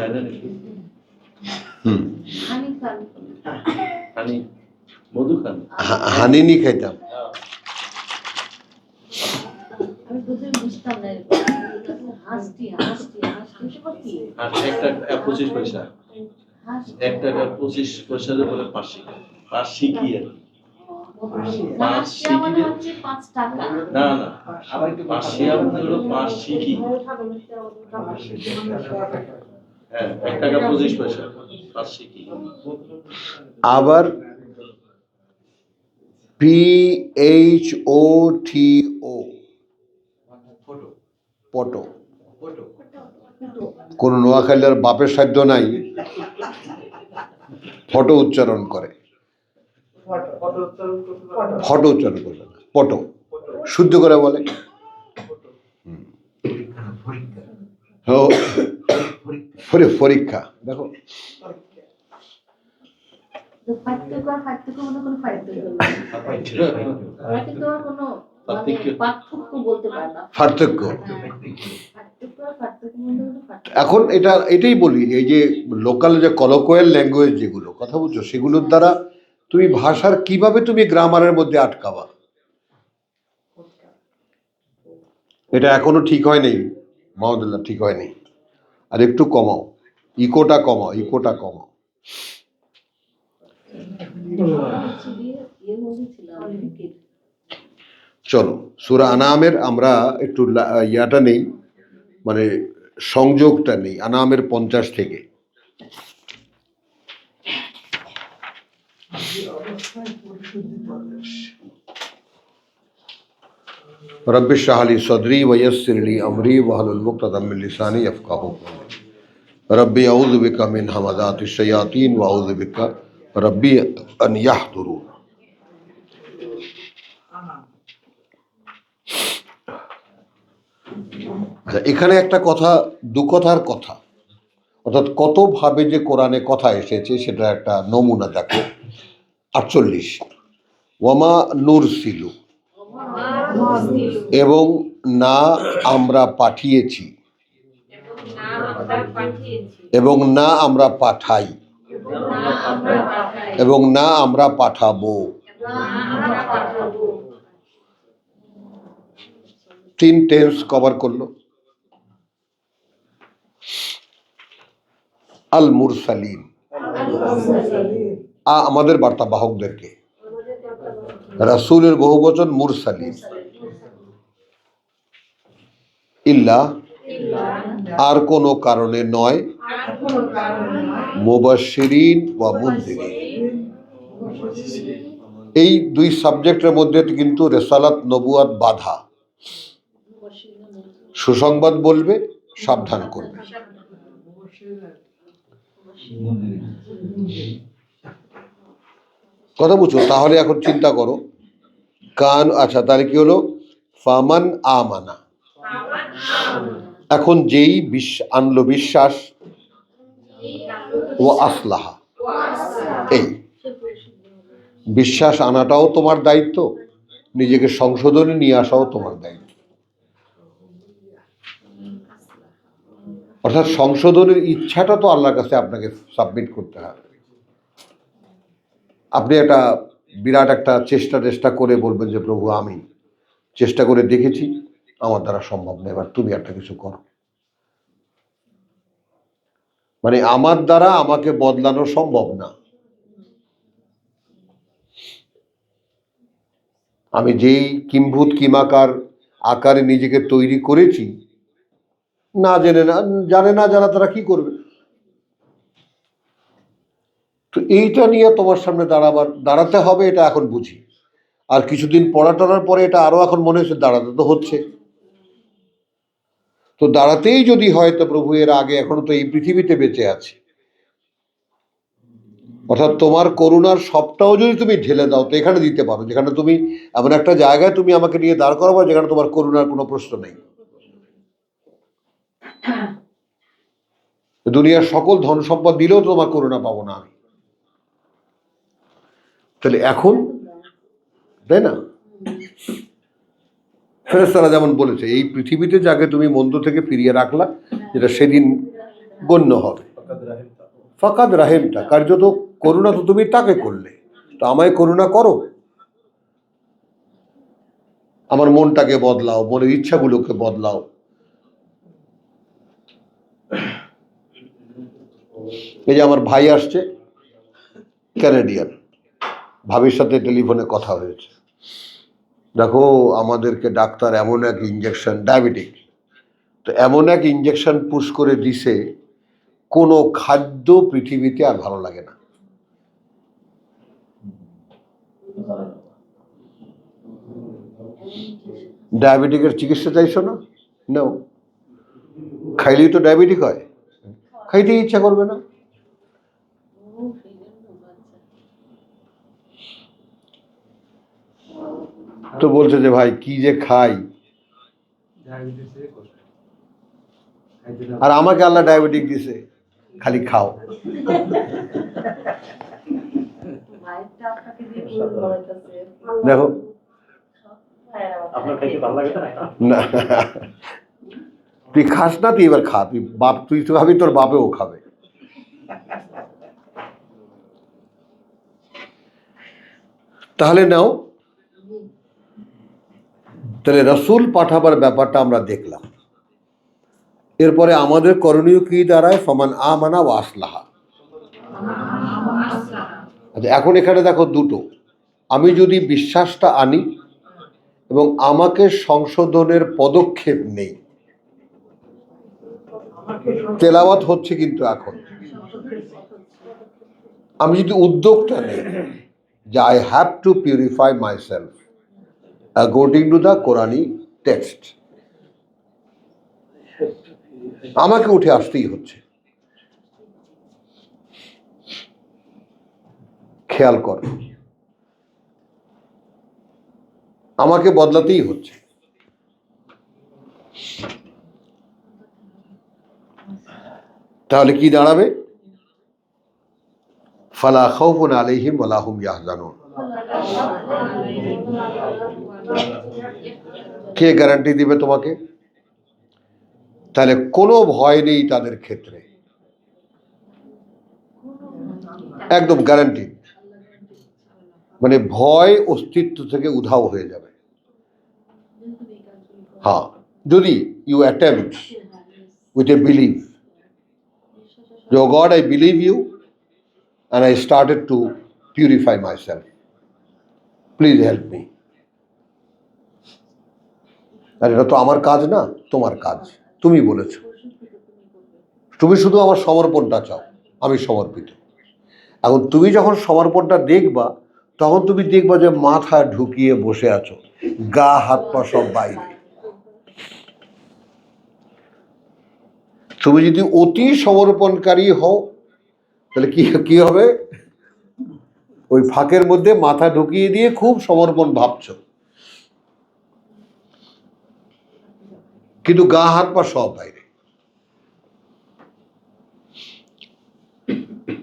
খায় না নাকি? হানি মধু খান? হানি নি খাইতাম। একটা 25 পয়সা, একটা 25 পয়সার বলে পাঁচশি কি আর না না, পাঁচশি হলো পাঁচশি কি, হ্যাঁ 1 টাকা 25 পয়সা পাঁচশি কি। আবার PHOTO পটো, কোন নোয়াখালীর বাপের সাধ্য নাই ফটো উচ্চারণ করে, ফটো উচ্চারণ করবে না, পটো শুদ্ধ করে বলে। পরীক্ষা দেখো, পার্থক্য। এখন এটাই বলি, এই যে লোকাল যে কলোকুয়াল ল্যাঙ্গুয়েজ যেগুলো কথা বুঝছো, সেগুলোর দ্বারা তুমি ভাষার কিভাবে তুমি গ্রামারের মধ্যে আটকাবা, এটা এখনো ঠিক হয়নি মাহমুদুল্লাহ, ঠিক হয়নি। আর একটু কমাও, ইকোটা কমাও, ইকোটা কমাও। চলো সূরা আনামের আমরা একটু ইয়াটা নেই, মানে সংযোগটা নেই, আনামের 50 থেকে। রব্বি ইশরাহ লি সদরি ওয়া ইয়াসসির লি আমরি ওয়াহলুল উকদাতাম মিন লিসানি ইয়াফকাহু কওলি। রব্বি আউযু বিকা মিন হামাযাতিশ শায়াতিন ওয়া আউযু বিকা রব্বি আন ইয়াহদুরুন। এখানে একটা কথা, দু কথার কথা, অর্থাৎ কত ভাবে যে কোরআনে কথা এসেছে সেটা একটা নমুনা দেখো। 48 ওয়ামা নুরসিলু, এবং না আমরা পাঠিয়েছি, এবং না আমরা পাঠাই, এবং না আমরা পাঠাবো। 3 টেন্স কভার করলো। আল মুরসালিন, আমাদের বার্তাবাহকদেরকে, রাসূলের বহুবচন মুরসালিন। ইল্লা, আর কোনো কারণে নয়, মুবাশশিরিন ওয়া মুনযিরিন। এই 2 সাবজেক্টের মধ্যে কিন্তু রিসালাত নবুয়াত বাধা। সুসংবাদ বলবে, সাবধান করবে। কথা বুঝছো? তাহলে এখন চিন্তা করো, আচ্ছা তাহলে কি হলো, ফামান আমানা, এখন যেই আনলো বিশ্বাস, ও আসলাহা, এই বিশ্বাস আনাটাও তোমার দায়িত্ব, নিজেকে সংশোধনে নিয়ে আসাও তোমার দায়িত্ব। অর্থাৎ সংশোধনের ইচ্ছাটা তো আল্লাহর কাছে আপনাকে সাবমিট করতে হবে। আপনি একটা বিরাট একটা চেষ্টা করে বলবেন যে প্রভু আমি চেষ্টা করে দেখেছি, আমার দ্বারা সম্ভব না, এবার তুমি একটা কিছু করো। মানে আমার দ্বারা আমাকে বদলানো সম্ভব না। আমি যেই কিম্ভূত কিমাকার আকারে নিজেকে তৈরি করেছি, না জানে না যারা, তারা কি করবে? তো এইটা নিয়ে তোমার সামনে দাঁড়াতে হবে, এটা এখন বুঝি। আর কিছুদিন পড়ার পরে এটা আরো এখন মনে হচ্ছে দাঁড়াতে তো হচ্ছে। তো দাঁড়াতেই যদি হয় তো প্রভু এর আগে এখনো তো এই পৃথিবীতে বেঁচে আছে, অর্থাৎ তোমার করুণার সবটাও যদি তুমি ঢেলে দাও তো এখানে দিতে পারো, যেখানে তুমি এমন একটা জায়গায় তুমি আমাকে নিয়ে দাঁড় করাবো যেখানে তোমার করুণার কোনো প্রশ্ন নেই। দুনিয়ার সকল ধন সম্পদ দিলেও তোমার করুণা পাবো না আমি। তাহলে এখন, তাই না, ফেরেশতারা যেমন বলেছে এই পৃথিবীতে যাকে তুমি মন্দ থেকে ফিরিয়ে রাখলা, যেটা সেদিন গণ্য হবে। ফাকাদ রাহিমতা, কার্যত করুণা তো তুমি তাকে করলে, তো আমায় করুণা করো। আমার মনটাকে বদলাও, মনের ইচ্ছাগুলোকে বদলাও। এই যে আমার ভাই আসছে ক্যানাডিয়ান, ভাবির সাথে টেলিফোনে কথা হয়েছে, দেখো আমাদেরকে ডাক্তার এমন এক ইঞ্জেকশন, ডায়াবেটিক, তো এমন এক ইঞ্জেকশন পুশ করে দিছে, কোনো খাদ্য পৃথিবীতে আর ভালো লাগে না। ডায়াবেটিকের চিকিৎসা চাইছো না, নাও, খাইলেই তো ডায়াবেটিক হয়, খাইতেই ইচ্ছা করবে না। তো বলছে যে ভাই কি যে খাই, আর আমাকে আল্লাহ ডায়াবেটিক দিছে, খালি খাও। দেখো না, তুই খাস না, তুই এবার খা, তুই বাপ, তুই তো ভাবি তোর বাপেও খাবে। তাহলে নাও, তাহলে রসুল পাঠাবার ব্যাপারটা আমরা দেখলাম। এরপরে আমাদের করণীয় কি দাঁড়ায়? ফমান আমানা ওয়া আসলাহা। আচ্ছা, এখন এখানে দেখো দুটো, আমি যদি বিশ্বাসটা আনি এবং আমাকে সংশোধনের পদক্ষেপ নেই, তেলাওয়াত হচ্ছে কিন্তু এখন, আমি যদি উদ্যোগটা নেই যে I have to purify myself according to the Quranic text, আমাকে উঠে আসতেই হচ্ছে। খেয়াল কর, আমাকে বদলাতেই হচ্ছে। তাহলে কি দাঁড়াবে? ফালা খাউফুন আলাইহিম ওয়ালা হুম ইয়াহজানুন। কে গ্যারান্টি দিবে তোমাকে? তাহলে কোনো ভয় নেই তাদের ক্ষেত্রে, একদম গ্যারান্টি, মানে ভয় অস্তিত্ব থেকে উধাও হয়ে যাবে। হ্যাঁ, যদি you attempt with a believe, Oh God, I believe you and I started to purify myself. Please help me. আর এটা তো আমার কাজ না, তোমার কাজ, তুমি বলেছ, তুমি শুধু আমার সমর্পণটা চাও, আমি সমর্পিত। এখন তুমি যখন সমর্পণটা দেখবা, তখন তুমি দেখবা যে মাথা ঢুকিয়ে বসে আছো, গা হাত পা সব বাইরে। তুমি যদি অতি সমর্পণকারী হও, তাহলে কি হবে? ওই ফাঁকের মধ্যে মাথা ঢুকিয়ে দিয়ে খুব সমর্পণ ভাবছো, কিন্তু গা হাত পা সব বাইরে।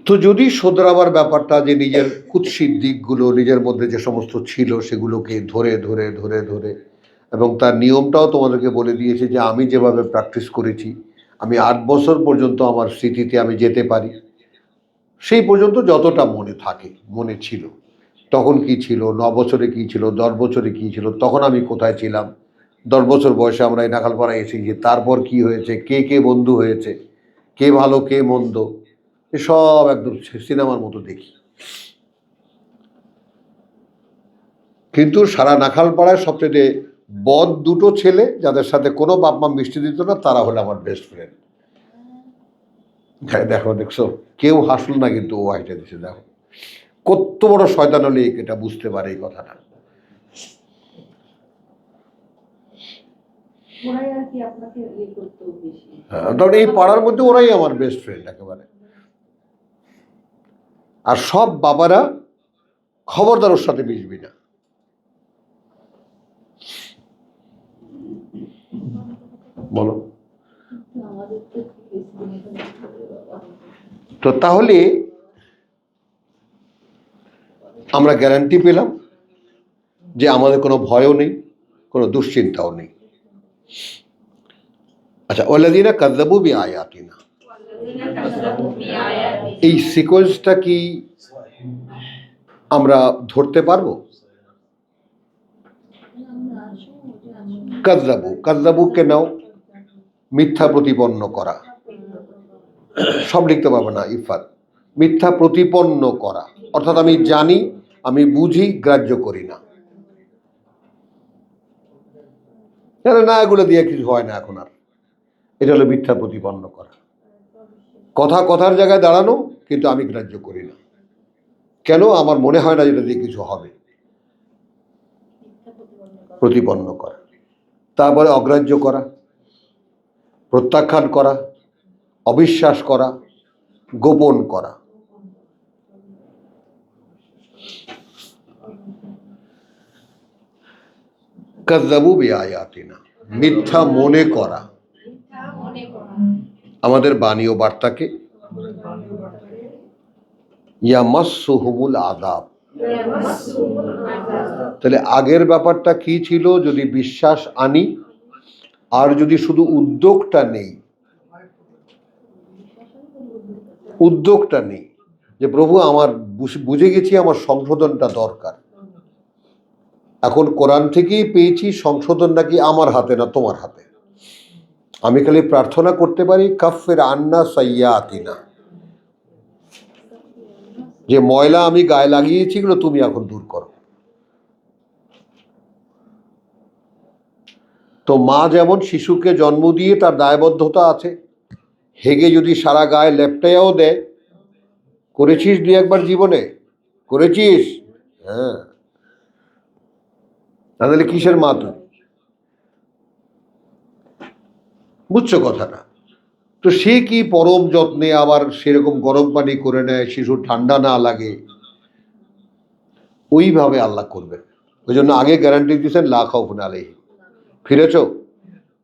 তো যদি শোধরাবার ব্যাপারটা, যে নিজের কুৎসিত দিকগুলো নিজের মধ্যে যে সমস্ত ছিল সেগুলোকে ধরে ধরে ধরে ধরে, এবং তার নিয়মটাও তোমাদেরকে বলে দিয়েছে যে আমি যেভাবে প্র্যাকটিস করেছি, আমি 8 বছর পর্যন্ত আমার স্মৃতিতে আমি যেতে পারি, সেই পর্যন্ত যতটা মনে থাকে, মনে ছিল, তখন কি ছিল, 9 বছরে কি ছিল, 10 বছরে কি ছিল, তখন আমি কোথায় ছিলাম, 10 বছর বয়সে আমরা এই নাখালপাড়ায় এসেছি, তারপর কি হয়েছে, কে কে বন্ধু হয়েছে, কে ভালো কে মন্দ, এসব একদম সিনেমার মতো দেখি। কিন্তু সারা নাখালপাড়ায় সবচেয়ে বদ দুটো ছেলে, যাদের সাথে কোনো বাপ মা মিষ্টি দিত না, তারা হলো আমার বেস্ট ফ্রেন্ড। দেখো, দেখছো, কেউ হাসল না, কিন্তু ও হাইটা দিচ্ছে। দেখো কত বড় শয়তান হলে এটা বুঝতে পারে এই কথাটা। তখন এই পাড়ার মধ্যে ওরাই আমার বেস্ট ফ্রেন্ড একেবারে। আর সব বাবারা খবরদার ওর সাথে মিশবি না। বলো তো, তাহলে আমরা গ্যারান্টি পেলাম যে আমাদের কোনো ভয়ও নেই, কোনো দুশ্চিন্তাও নেই। আচ্ছা, ওয়াল্লাযীনা কাযযাবু বিআয়াতিনা, এই সিকোয়েন্সটা কি আমরা ধরতে পারবো? কাযযাবু কে নাও, মিথ্যা প্রতিপন্ন করা, সব লিখতে পারবো না ইফাত। মিথ্যা প্রতিপন্ন করা অর্থাৎ আমি জানি, আমি বুঝি, গ্রাহ্য করি না। না, এগুলো দিয়ে কিছু হয় না এখন আর, এটা হলো মিথ্যা প্রতিপন্ন করা। কথার জায়গায় দাঁড়ানো, কিন্তু আমি গ্রাহ্য করি না। কেন? আমার মনে হয় না যেটা দিয়ে কিছু হবে। প্রতিপন্ন করা। তারপরে অগ্রাহ্য করা, প্রত্যাখ্যান করা, অবিশ্বাস করা, গোপন করা। কাযযাবু বিআয়াতিনা, মিথ্যা মনে করা আমাদের বাণী ও বার্তাকে। ইয়ামাসসুহুমুল আযাব, তাহলে আগের ব্যাপারটা কি ছিল? যদি বিশ্বাস আনি আর যদি শুধু উদ্যোগটা নেই যে প্রভু আমার বুঝে গেছি, আমার সংশোধনটা দরকার। এখন কোরআন থেকেই পেয়েছি সংশোধন নাকি আমার হাতে না তোমার হাতে। আমি খালি প্রার্থনা করতে পারি কাফফির আন্না সাইয়্যাতিনা, যে ময়লা আমি গায়ে লাগিয়েছি এগুলো তুমি এখন দূর করো। তো মা যেমন শিশুকে জন্ম দিয়ে তার দায়বদ্ধতা আছে, হেগে যদি সারা গায়ে লেপটাইয়াও দেয়, করেছিস দুই একবার জীবনে? করেছিস? হ্যাঁ, তাহলে কিসের মা তুই? বুঝছো কথাটা? তো সে কি পরম যত্নে আবার সেরকম গরম পানি করে নেয়, শিশু ঠান্ডা না লাগে, ওইভাবে আল্লাহ করবেন। ওই জন্য আগে গ্যারান্টি দিয়েছেন লা খাউফুন আলাইহিম। ফিরেছ?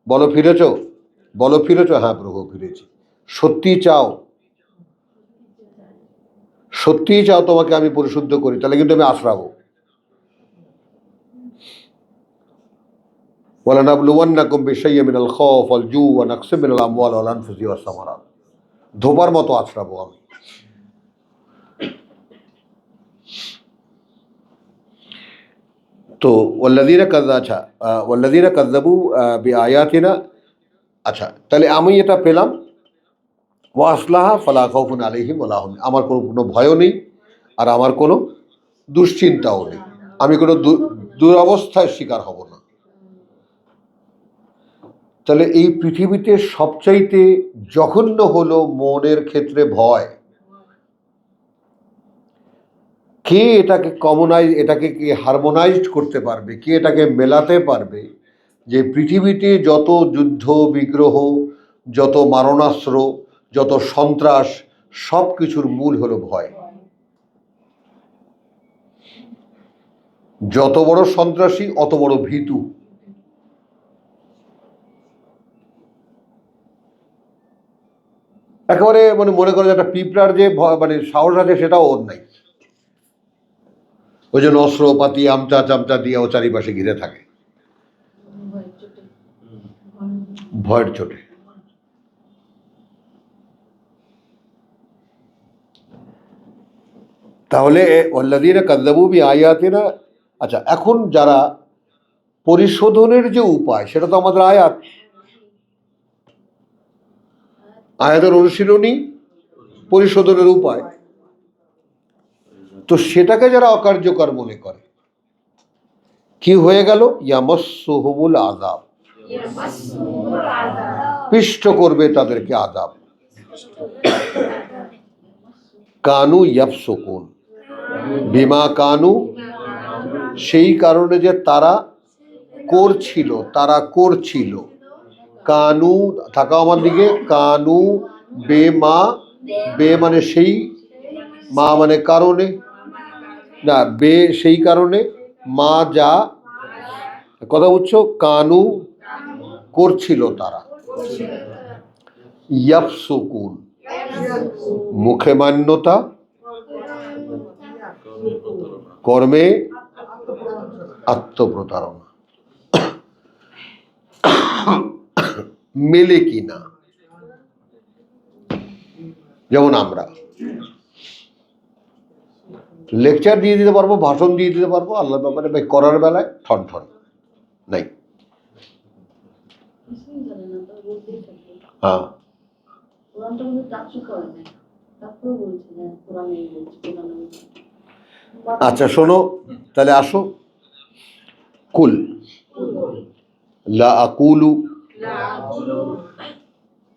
বলো ফিরেছ? বলো ফিরেছ? হ্যাঁ প্রভু ফিরেছি। সত্যিই চাও তোমাকে আমি পরিশুদ্ধ করি, তাহলে কিন্তু আমি আশ্রাবো। ওয়ালানাবলুওয়ান্নাকুম বিশাইয়্যিন মিনাল খাউফ ওয়াল জু' ওয়া নাকসিম মিনাল আমওয়াল ওয়াল আনফুসি ওয়াস সামারাত। ধোবার মতো আশ্রাবো আমি। তো ওয়াল্লাযীনা কাযযাবু বিআয়াতিনা। আচ্ছা, তাহলে আমি এটা পেলাম, ওয়া আসলাহা ফালা খাউফুন আলাইহিম ওয়া লা হুম, আমার কোনো ভয়ও নেই আর আমার কোনো দুশ্চিন্তাও নেই, আমি কোনো দুরবস্থার শিকার হব না। তাহলে এই পৃথিবীতে সবচাইতে জঘন্য হলো মনের ক্ষেত্রে ভয়। কে এটাকে এটাকে কে হারমোনাইজড করতে পারবে, কে এটাকে মেলাতে পারবে যে পৃথিবীতে যত যুদ্ধ বিগ্রহ, যত মারণাস্ত্র, যত সন্ত্রাস, সব কিছুর মূল হলো ভয়। যত বড় সন্ত্রাসী অত বড় ভীতু। একেবারে মনে করে একটা পিঁপড়ার যে সাহস আছে সেটাও ওর নাই। ওই জন্য অস্ত্রপাতি আমচা চামচা দিয়ে ও চারিপাশে ঘিরে থাকে ভয়ের চোটে। তাহলে ওয়াল্লাযীনা কাযযাবু বিআয়াতিনা। আচ্ছা, এখন যারা পরিশোধনের যে উপায়, সেটা তো আমাদের আয়াতের অনুশীলনী, পরিশোধনের উপায়। তো সেটাকে যারা অকার্যকর মনে করে, কি হয়ে গেল? ইয়ামাসসুহুমুল আযাব, পিষ্ট করবে তাদেরকে আযাব। কানু ইয়াফসুকুন বিমা কানু, সেই কারণে যে তারা করছিল। কানু থাকা আমার দিকে, কানু বেমা, বে মানে সেই, মা মানে কারণে, না বে সেই কারণে, মা যা, কথা বুঝছো? কানু করছিল তারা, ইয়াফসুকুন মুখে মান্যতা, কর্মে আত্মপ্রতারণা। মেলে কিনা? যেমন আমরা লেকচার দিয়ে দিতে পারবো, ভাষণ দিয়ে দিতে পারবো, আল্লাহর ব্যাপারে ভাই করার বেলায় ঠন ঠন নাই। হ্যাঁ, আচ্ছা শোনো তাহলে আসো। কুল লা আকুলু,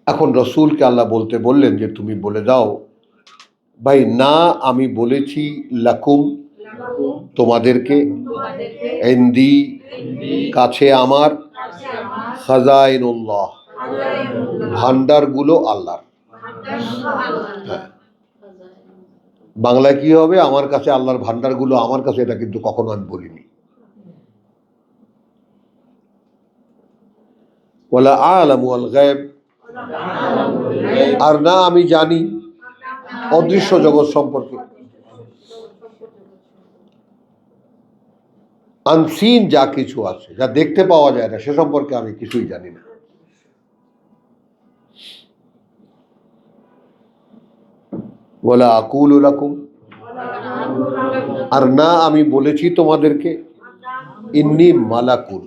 এখন রসুলকে আল্লাহ বলতে বললেন যে তুমি বলে দাও ভাই, না আমি বলেছি লাকুম তোমাদেরকে, ইনদি কাছে আমার, খাজাইনুল্লাহ ভান্ডারগুলো আল্লাহর। হ্যাঁ, বাংলায় কি হবে, আমার কাছে আল্লাহর ভান্ডারগুলো আমার কাছে, এটা কিন্তু কখনো আমি বলিনি। ওয়ালা আ'লামু আল গায়ব, আর না আমি জানি অদৃশ্য জগৎ সম্পর্কে। আনসিন যা কিছু আছে, যা দেখতে পাওয়া যায় না, সে সম্পর্কে আমি কিছুই জানি না। ওয়ালা আকুলু লাকুম, আর না আমি বলেছি তোমাদেরকে ইন্নী মালাকুন,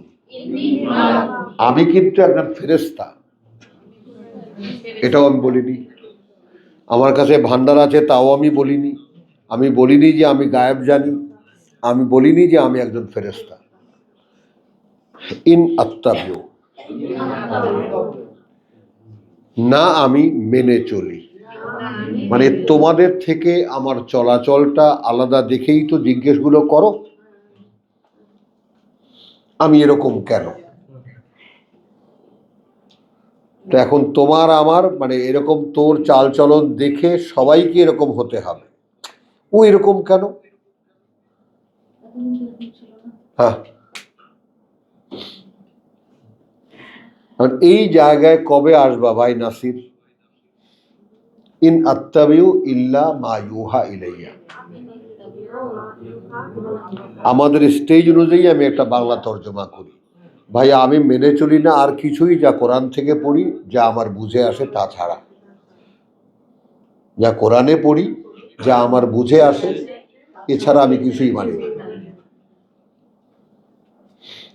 আমি কিন্তু একজন ফেরেশতা, এটাও আমি বলিনি। আমার কাছে ভান্ডার আছে তাও আমি বলিনি। আমি বলিনি যে আমি গায়েব জানি, আমি বলিনি যে আমি একজন ফেরেশতা। ইন আত্তাবিউ, না আমি মেনে চলি, মানে তোমাদের থেকে আমার চলাচলটা আলাদা দেখেই তো জিজ্ঞেসগুলো করো, আমি এরকম কেন? তো এখন তোমার আমার মানে এরকম তোর চালচলন দেখে সবাইকে এরকম হতে হবে, ও এরকম কেন? হ্যাঁ, এই জায়গায় কবে আসবা ভাই নাসির? ইন আত্তাবিউ ইল্লা মা ইউহা ইলাইয়া। আমাদের স্টেজ অনুযায়ী আমি একটা বাংলা তর্জমা করি, ভাই আমি মেনে চলি না আর কিছুই, যা কোরআন থেকে পড়ি, যা আমার বুঝে আসে তা ছাড়া। যা কোরআনে পড়ি, যা আমার বুঝে আসে, এছাড়া আমি কিছুই মানি না।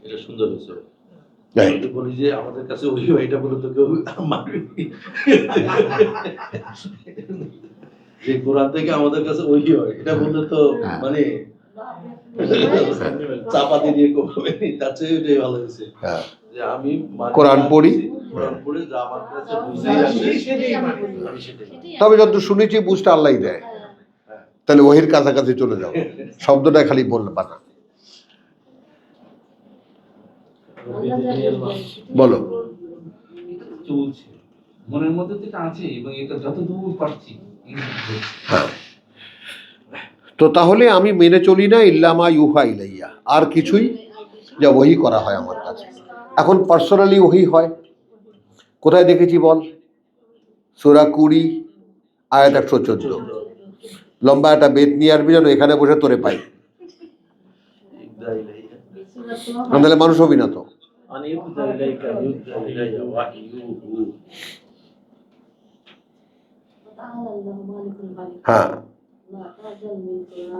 এটা সুন্দর হয়েছে। তাই বলি যে আমাদের কাছে ওই এটা বলে তো কেউ মানবে যে কোরআন থেকে আমাদের কাছে ওই হয়, এটা বললে তো মানে চাপাতি দিয়ে করবে, তার চেয়ে এটাই ভালো হয়েছে যে আমি কোরআন পড়ি, কোরআন পড়ে যা আমার কাছে বুঝে আসে আমি সেটাই। তবে যত শুনেছি বুঝতে আল্লাহই দেয়, তাহলে ওহির কাছাকাছি চলে যাও, শব্দটা খালি বললে পানা। বলো, চলছে মনের মধ্যে তো এটা আছে এবং এটা যতদূর পারছি। হ্যাঁ, তো তাহলে আমি মেনে চলি না ইল্লামা ইউহা ইলাইয়া, আর কিছুই যা ওহি করা হয় আমার কাছে। এখন পার্সোনালি ওহি হয়, কোথায় দেখেছি বল? সূরা 20 আয়াত 114, লম্বা একটা বেত নিয়ে আসবি যেন এখানে বসে তোরে পাই, তাহলে মানুষ হবি না তো। হ্যাঁ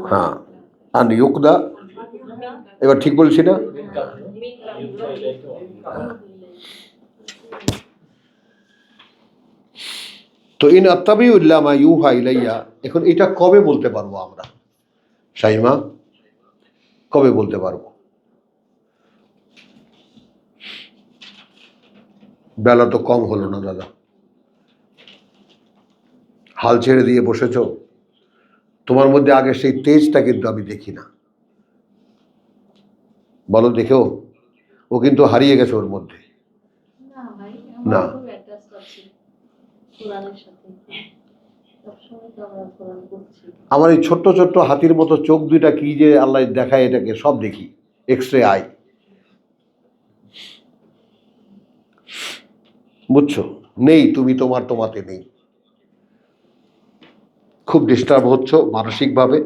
হ্যাঁ, আন ইউকদা, এবার ঠিক বলছি না? তো ইন আত্তাবিউ ইল্লা মা ইউহা ইলাইয়া, এখন এটা কবে বলতে পারবো আমরা শাইমা, কবে বলতে পারবো? বেলা তো কম হলো না দাদা, হাল ছেড়ে দিয়ে বসেছ। তোমার মধ্যে আগে সেই তেজটা কিন্তু আমি দেখি না, বলো দেখেও, ও কিন্তু হারিয়ে গেছে ওর মধ্যে। না, আমার এই ছোট্ট ছোট্ট হাতির মতো চোখ দুইটা কি যে আল্লাহ দেখায়, এটাকে সব দেখি, এক্সরে আই, বুঝছো? নেই, তুমি তোমাতে নেই, খুব ডিস্টার্ব হচ্ছ মানসিকভাবে,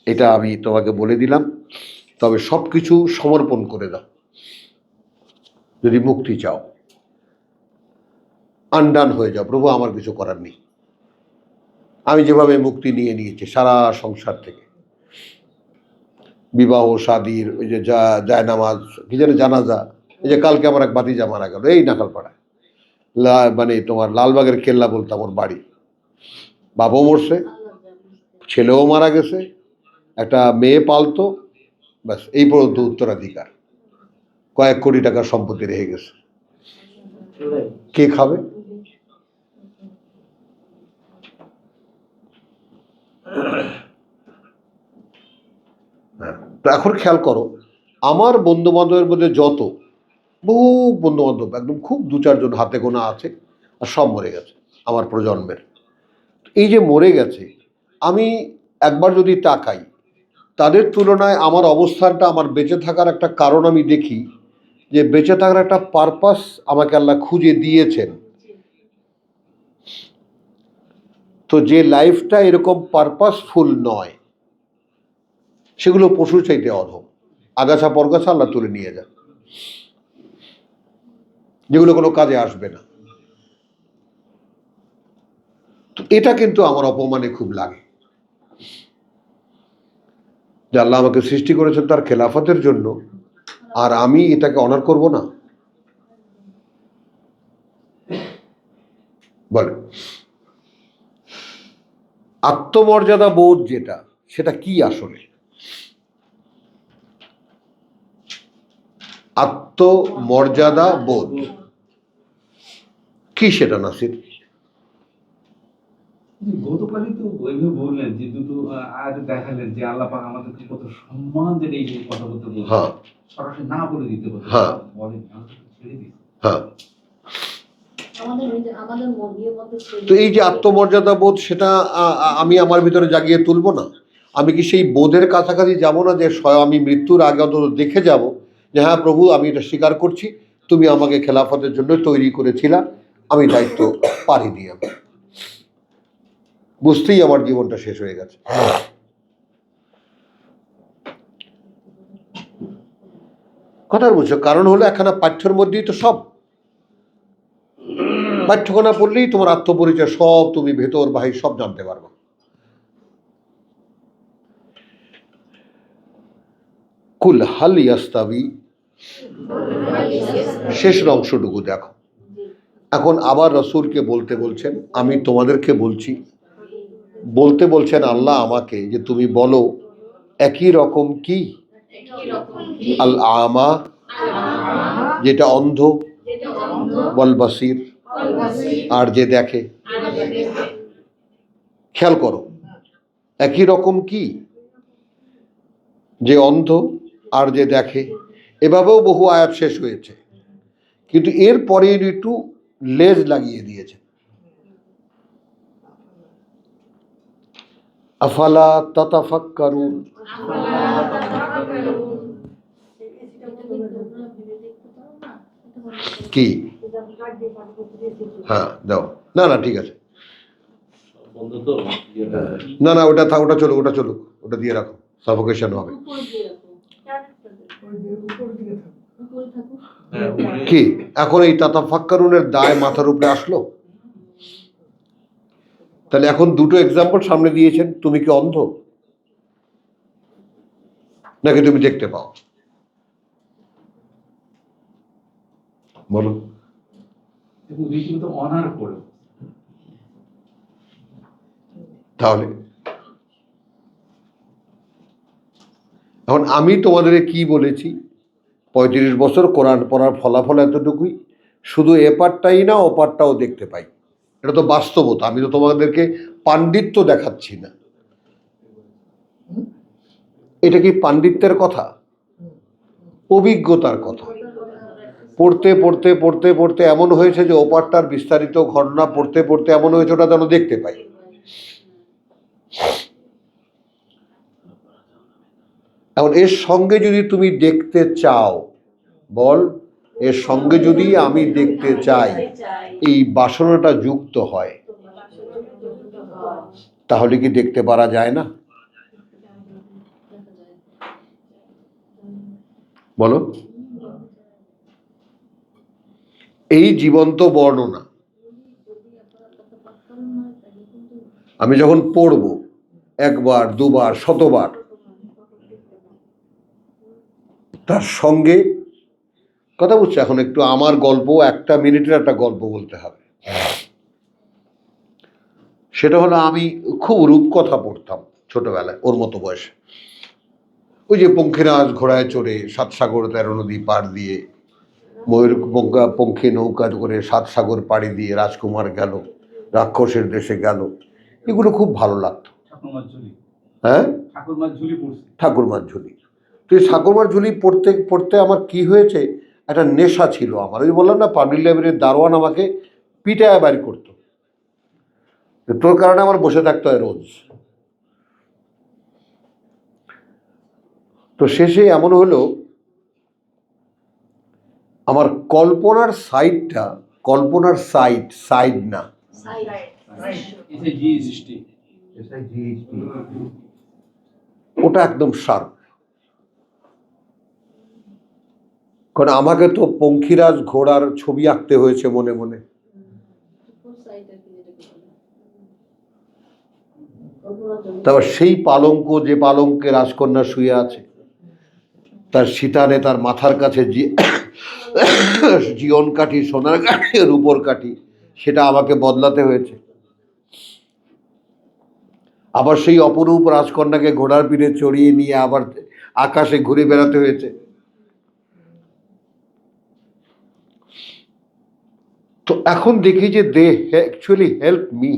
এটা আমি তোমাকে বলে দিলাম। তবে সব কিছু সমর্পণ করে দাও যদি মুক্তি চাও, আনডান হয়ে যাও, প্রভু আমার কিছু করার নেই, আমি যেভাবে মুক্তি নিয়ে নিয়েছি সারা সংসার থেকে, বিবাহ শাদীর, ওই যে জায়নামাজ, কি যেন জানাজা, এই যে কালকে আমার এক ভাতিজা মারা গেল এই নাখালপাড়ায়, মানে তোমার লালবাগের কেল্লা বলতাম ওর বাড়ি। বাবাও মরছে, ছেলেও মারা গেছে, একটা মেয়ে পালতো, ব্যাস এই পর্যন্ত উত্তরাধিকার, কয়েক কোটি টাকার সম্পত্তি রেখে গেছে। কে খাবে? তো এখন খেয়াল করো, আমার বন্ধু বান্ধবের মধ্যে যত বহু বন্ধু বান্ধব, একদম খুব দু চারজন হাতে গোনা আছে, আর সব মরে গেছে আমার প্রজন্মের। এই যে মরে গেছে, আমি একবার যদি তাকাই তাদের তুলনায় আমার অবস্থানটা, আমার বেঁচে থাকার একটা কারণ আমি দেখি, যে বেঁচে থাকার একটা পারপাস আমাকে আল্লাহ খুঁজে দিয়েছেন। তো যে লাইফটা এরকম পারপাসফুল নয়, সেগুলো পশু চাইতে অধম, আগাছা পরগাছা আল্লাহ তুলে নিয়ে যান, যেগুলো কোনো কাজে আসবে না। তো এটা কিন্তু আমার অপমানে খুব লাগে, যে আল্লাহ আমাকে সৃষ্টি করেছেন তার খেলাফতের জন্য, আর আমি এটাকে অনার করব না। বলে আত্মমর্যাদা বোধ যেটা, সেটা কি আসলে? আত্মমর্যাদা বোধ কি সেটা নাসির? গতকালই তো ওইভাবে বললেন যে দুটো আয়াতে দেখালেন যে আল্লাহ পাক আমাদেরকে কত সম্মান দিয়ে এই যে কথা বলতে বলছেন, হ্যাঁ সরাসরি না বলে দিতে বলছেন, হ্যাঁ বলেন আমরা ছেড়ে দিই। হ্যাঁ। তো এই যে আত্মমর্যাদা বোধ, সেটা আমি আমার ভিতরে জাগিয়ে তুলব না? আমি কি সেই বোধের কাছাকাছি যাব না, যে স্বয়ং আমি মৃত্যুর আগে অন্তত দেখে যাব যে হ্যাঁ প্রভু, আমি এটা স্বীকার করছি, তুমি আমাকে খেলাফতের জন্য তৈরি করেছিলা, আমি দায়িত্ব পারি নি, আমি বুঝতেই আমার জীবনটা শেষ হয়ে গেছে। কথা বুঝছো? কারণ হলো একখানা পাঠ্যের মধ্যেই তো সব, পাঠ্যখানা পড়লেই তোমার আত্মপরিচয় সব, তুমি ভেতর বাহির সব জানতে পারবে। কুল হাল ইয়াস্তাবি, শেষ অংশটুকু দেখো। এখন আবার রসুলকে বলতে বলছেন, আমি তোমাদেরকে বলছি, বলতে বলছেন আল্লাহ আমাকে, যে তুমি বলো একই রকম কি? আল আমা, যেটা অন্ধ, ওয়াল বাসির, আর যে দেখে। খেয়াল করো, একই রকম কি? যে অন্ধ আর যে দেখে। এভাবেও বহু আয়াত শেষ হয়েছে, কিন্তু এর পরে একটু লেজ লাগিয়ে দিয়েছে, আফালা তাতাফাক্কারুন। কি? হ্যাঁ দাও, না না ঠিক আছে, বন্ধু তো না না ওটা থাক, ওটা চলুক, ওটা চলুক, ওটা দিয়ে রাখো, সাফোকেশন হবে। কি এখন এই তাতাফাক্কারুনের দায় মাথার উপরে আসলো? তাহলে এখন দুটো এক্সাম্পল সামনে দিয়েছেন, তুমি কি অন্ধ নাকি তুমি দেখতে পাও? বলো। এবং রীতিমতো অনার করে। তাহলে এখন আমি তোমাদের কি বলেছি, 35 বছর কোরআন পড়ার ফলাফল এতটুকুই, শুধু এ পাঠটাই না ও পাঠটাও দেখতে পাই। এটা তো বাস্তবতা, আমি তো তোমাদেরকে পাণ্ডিত্য দেখাচ্ছি না। এটা কি পাণ্ডিত্যের কথা? অভিজ্ঞতার কথা। পড়তে পড়তে পড়তে পড়তে এমন হয়েছে যে ওপারটার বিস্তারিত ঘটনা পড়তে পড়তে এমন হয়েছে ওটা যেন দেখতে পাই। এখন এর সঙ্গে যদি তুমি দেখতে চাও, বল, এর সঙ্গে যদি আমি দেখতে চাই, এই বাসনাটা যুক্ত হয়, তাহলে কি দেখতে পারা যায় না? বলো। এই জীবন্ত বর্ণনা, আমি যখন পড়ব একবার দুবার শতবার, তার সঙ্গে কথা বুঝছো, এখন একটু আমার গল্প, 1 মিনিটের একটা গল্প বলতে হবে। সেটা হলো আমি খুব রূপকথা পড়তাম ছোটবেলায়, ওর মতো বয়সে। ওই যে পঙ্খিরাজ ঘোড়ায় চড়ে 7 সাগর 13 নদী পার দিয়ে, ময়ূর পঙ্খী নৌকা করে 7 সাগর পাড়ি দিয়ে রাজকুমার গেল, রাক্ষসের দেশে গেল, এগুলো খুব ভালো লাগতো। ঠাকুরমার ঝুলি, হ্যাঁ, ঠাকুরমার ঝুলি পড়ছি। ঠাকুরমার ঝুলি। তো এই ঠাকুরমার ঝুলি পড়তে পড়তে আমার কি হয়েছে, একটা নেশা ছিল আমার। ওই বললাম না, পাবলিক লাইব্রেরির দারোয়ান আমাকে পিটায় বাড়ি করতো, তোর কারণে আমার বসে থাকতে হয় রোজ। তো শেষে এমন হলো, আমার কল্পনার সাইডটা, কল্পনার সাইড না, ওটা একদম শার্প। কারণ আমাকে তো পঙ্খিরাজ ঘোড়ার ছবি আঁকতে হয়েছে মনে মনে। তারপর সেই পালঙ্ক, যে পালঙ্কে রাজকন্যা শুয়ে আছে, তার সীতানে তার মাথার কাছে জীবন কাঠি, সোনার কাঠি, রূপোর কাঠি, সেটা আমাকে বদলাতে হয়েছে। আবার সেই অপরূপ রাজকন্যাকে ঘোড়ার পিঠে চড়িয়ে নিয়ে আবার আকাশে ঘুরে বেড়াতে হয়েছে। তো এখন দেখি যে দে অ্যাকচুয়ালি হেল্প মি।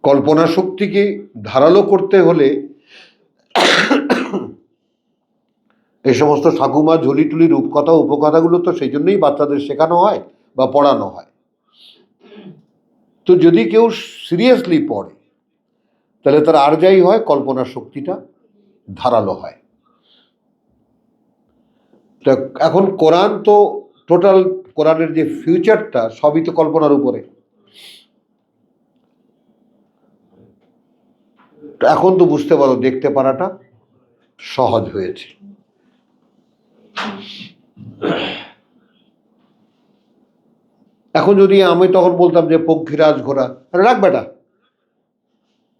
কল্পনা শক্তিকে ধারালো করতে হলে এই সমস্ত ঠাকুমা ঝুলি টুলি রূপকথা উপকথাগুলো তো সেই জন্যই বাচ্চাদের শেখানো হয় বা পড়ানো হয়। তো যদি কেউ সিরিয়াসলি পড়ে, তাহলে তার আর যাই হয়, কল্পনা শক্তিটা ধারালো হয়। তো এখন কোরআন তো টোটাল, কোরআনের যে ফিউচারটা সবই তো কল্পনার উপরে। তো এখন তো বুঝতে পারো, দেখতে পারাটা সহজ হয়েছে। এখন যদি আমি তখন বলতাম যে পঙ্খিরাজ ঘোড়া, রাখ বেটা,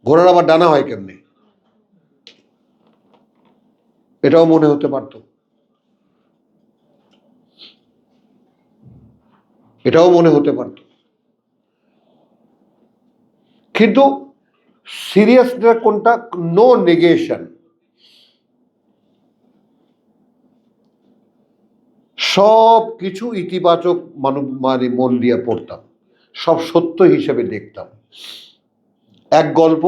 ঘোড়ার আবার ডানা হয় কেমনে, এটাও মনে হতে পারত, এটাও মনে হতে পারত। কিন্তু সিরিয়াসটা কোনটা? No negation. সব কিছু ইতিবাচক মানে মন দিয়ে পড়তাম, সব সত্য হিসেবে দেখতাম। এক গল্প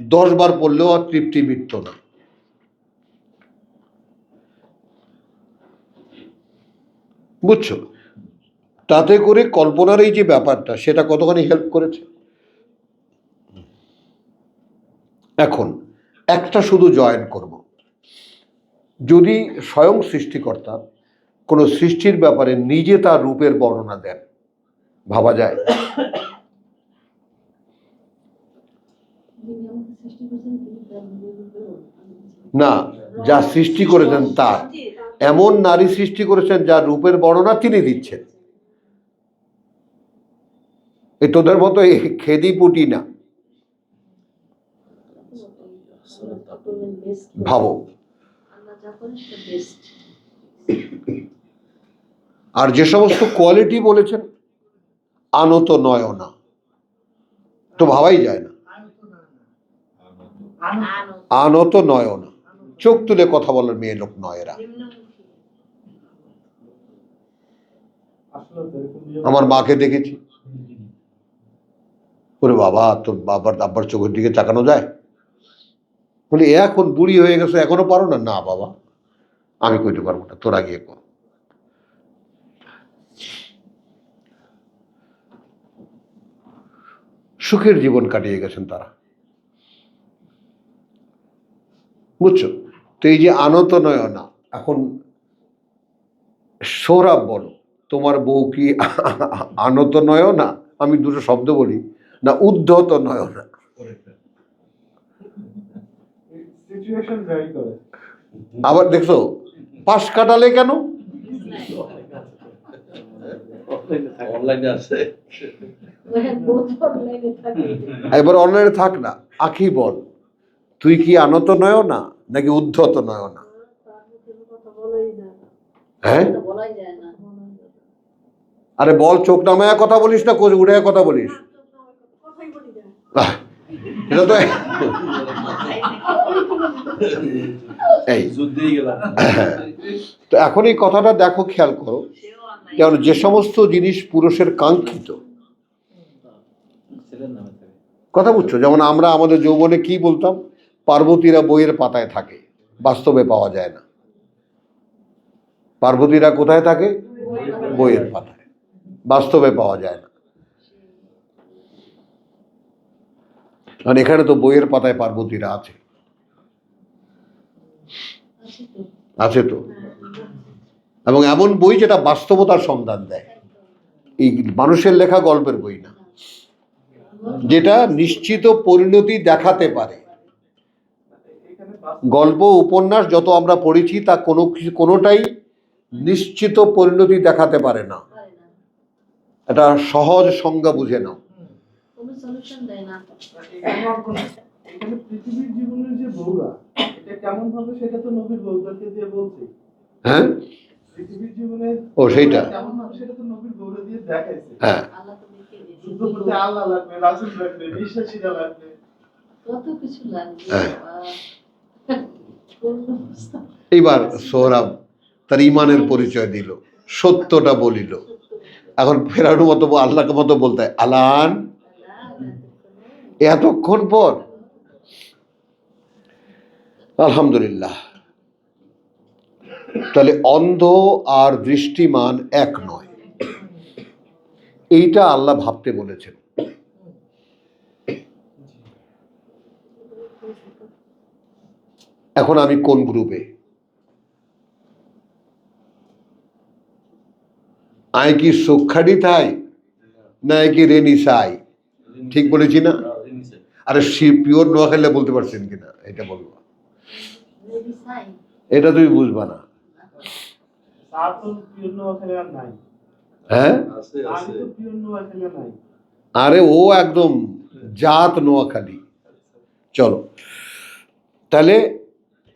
10 বার পড়লেও আর তৃপ্তি মিটত না। বুঝছো? তাতে করে কল্পনার এই যে ব্যাপারটা, সেটা কতখানি হেল্প করেছে। এখন একটা শুধু জয়েন করব, যদি স্বয়ং সৃষ্টিকর্তা কোনো সৃষ্টির ব্যাপারে নিজে তার রূপের বর্ণনা দেন, ভাবা যায়? না, যা সৃষ্টি করেছেন তার, এমন নারী সৃষ্টি করেছেন যার রূপের বর্ণনা তিনি দিচ্ছেন। এই তোদের মতো এই খেদি পুটি না। ভাবো। আর যে সমস্ত কোয়ালিটি বলেছেন, আনত নয়না, তো ভাবাই যায় না। আনত নয়না, চোখ তুলে কথা বলার মেয়ে লোক নয় এরা। আমার মাকে দেখেছি, ওরে বাবা, তোর বাবার আব্বার চোখের দিকে তাকানো যায়? বলি এখন বুড়ি হয়ে গেছে, এখনো পারো না? না বাবা, আমি কইতে পারবো না, তোরা গিয়ে কর। সুখের জীবন কাটিয়ে গেছেন তারা, বুঝছো? তো এই যে আনত নয়না, এখন সৌরভ বলো, তোমার বউ কি আনত নয়না? আমি দুটো শব্দ বলি না, উদ্ধত নয়না। আবার দেখছো পাশ কাটালে কেন? অনলাইনে আছে। এবার অনলাইনে থাক না, আখি বল, তুই কি আনত নয় না নাকি উদ্ধত নয় না? হ্যাঁ, আরে বল, চোখ নামায়া কথা বলিস না উঠে কথা বলিস? এটা তো এই যুদ্ধেই গেলাম। তো এখন এই কথাটা দেখো, খেয়াল করো, কারণ যে সমস্ত জিনিস পুরুষের কাঙ্ক্ষিত, কথা বুঝছো? যেমন আমরা আমাদের যৌবনে কি বলতাম, পার্বতীরা বইয়ের পাতায় থাকে, বাস্তবে পাওয়া যায় না। পার্বতীরা কোথায় থাকে? বইয়ের পাতায়, বাস্তবে পাওয়া যায় না। কারণ এখানে তো বইয়ের পাতায় পার্বতীরা আছে, আছে তো। এবং এমন বই যেটা বাস্তবতার সন্ধান দেয়, এই মানুষের লেখা গল্পের বই না, যেটা নিশ্চিত পরিণতি দেখাতে পারে। গল্প উপন্যাস যত আমরা পড়েছি তা কোনোটাই নিশ্চিত পরিণতি দেখাতে পারে না। এটা সহজ সংজ্ঞা বুঝে নাও। এখানে পৃথিবীর জীবনের যে বউরা, এটা কেমন হবে সেটা তো নবীর বউদেরকে দিয়ে বলছে। হ্যাঁ, পৃথিবীর জীবনের ও সেইটা কেমন হবে সেটা তো নবীর বউরা দিয়ে দেখাইছে। হ্যাঁ, যুদ্ধ করতে আল্লাহ লাগবে, রাসূল লাগবে, বিশ্বাসীরা লাগবে, কত কিছু লাগবে। হ্যাঁ। এইবার সোহরাব তার ইমানের পরিচয় দিল, সত্যটা বলিল। এখন ফেরানোর মতো আল্লাহকে মতো বলতে হয়, আলান, এতক্ষণ পর। আলহামদুলিল্লাহ। তাহলে অন্ধ আর দৃষ্টিমান এক নয়, এইটা আল্লাহ ভাবতে বলেছেন। এখন আমি কোন গ্রুপে? আয় কি সুখাড়ি থাই না কি রেনি সাই? ঠিক বলেছি না? আরে পিওর নোয়াখালী বলতে পারছেন কিনা এটা বলবো, এটা তুমি বুঝবা না। তার তো পিওর নোয়াখালী আর নাই। হ্যাঁ, আছে আর আছে। তো পিওর নোয়াখালী আর নাই। আরে ও একদম জাত নোয়াখালী। চলো, তাহলে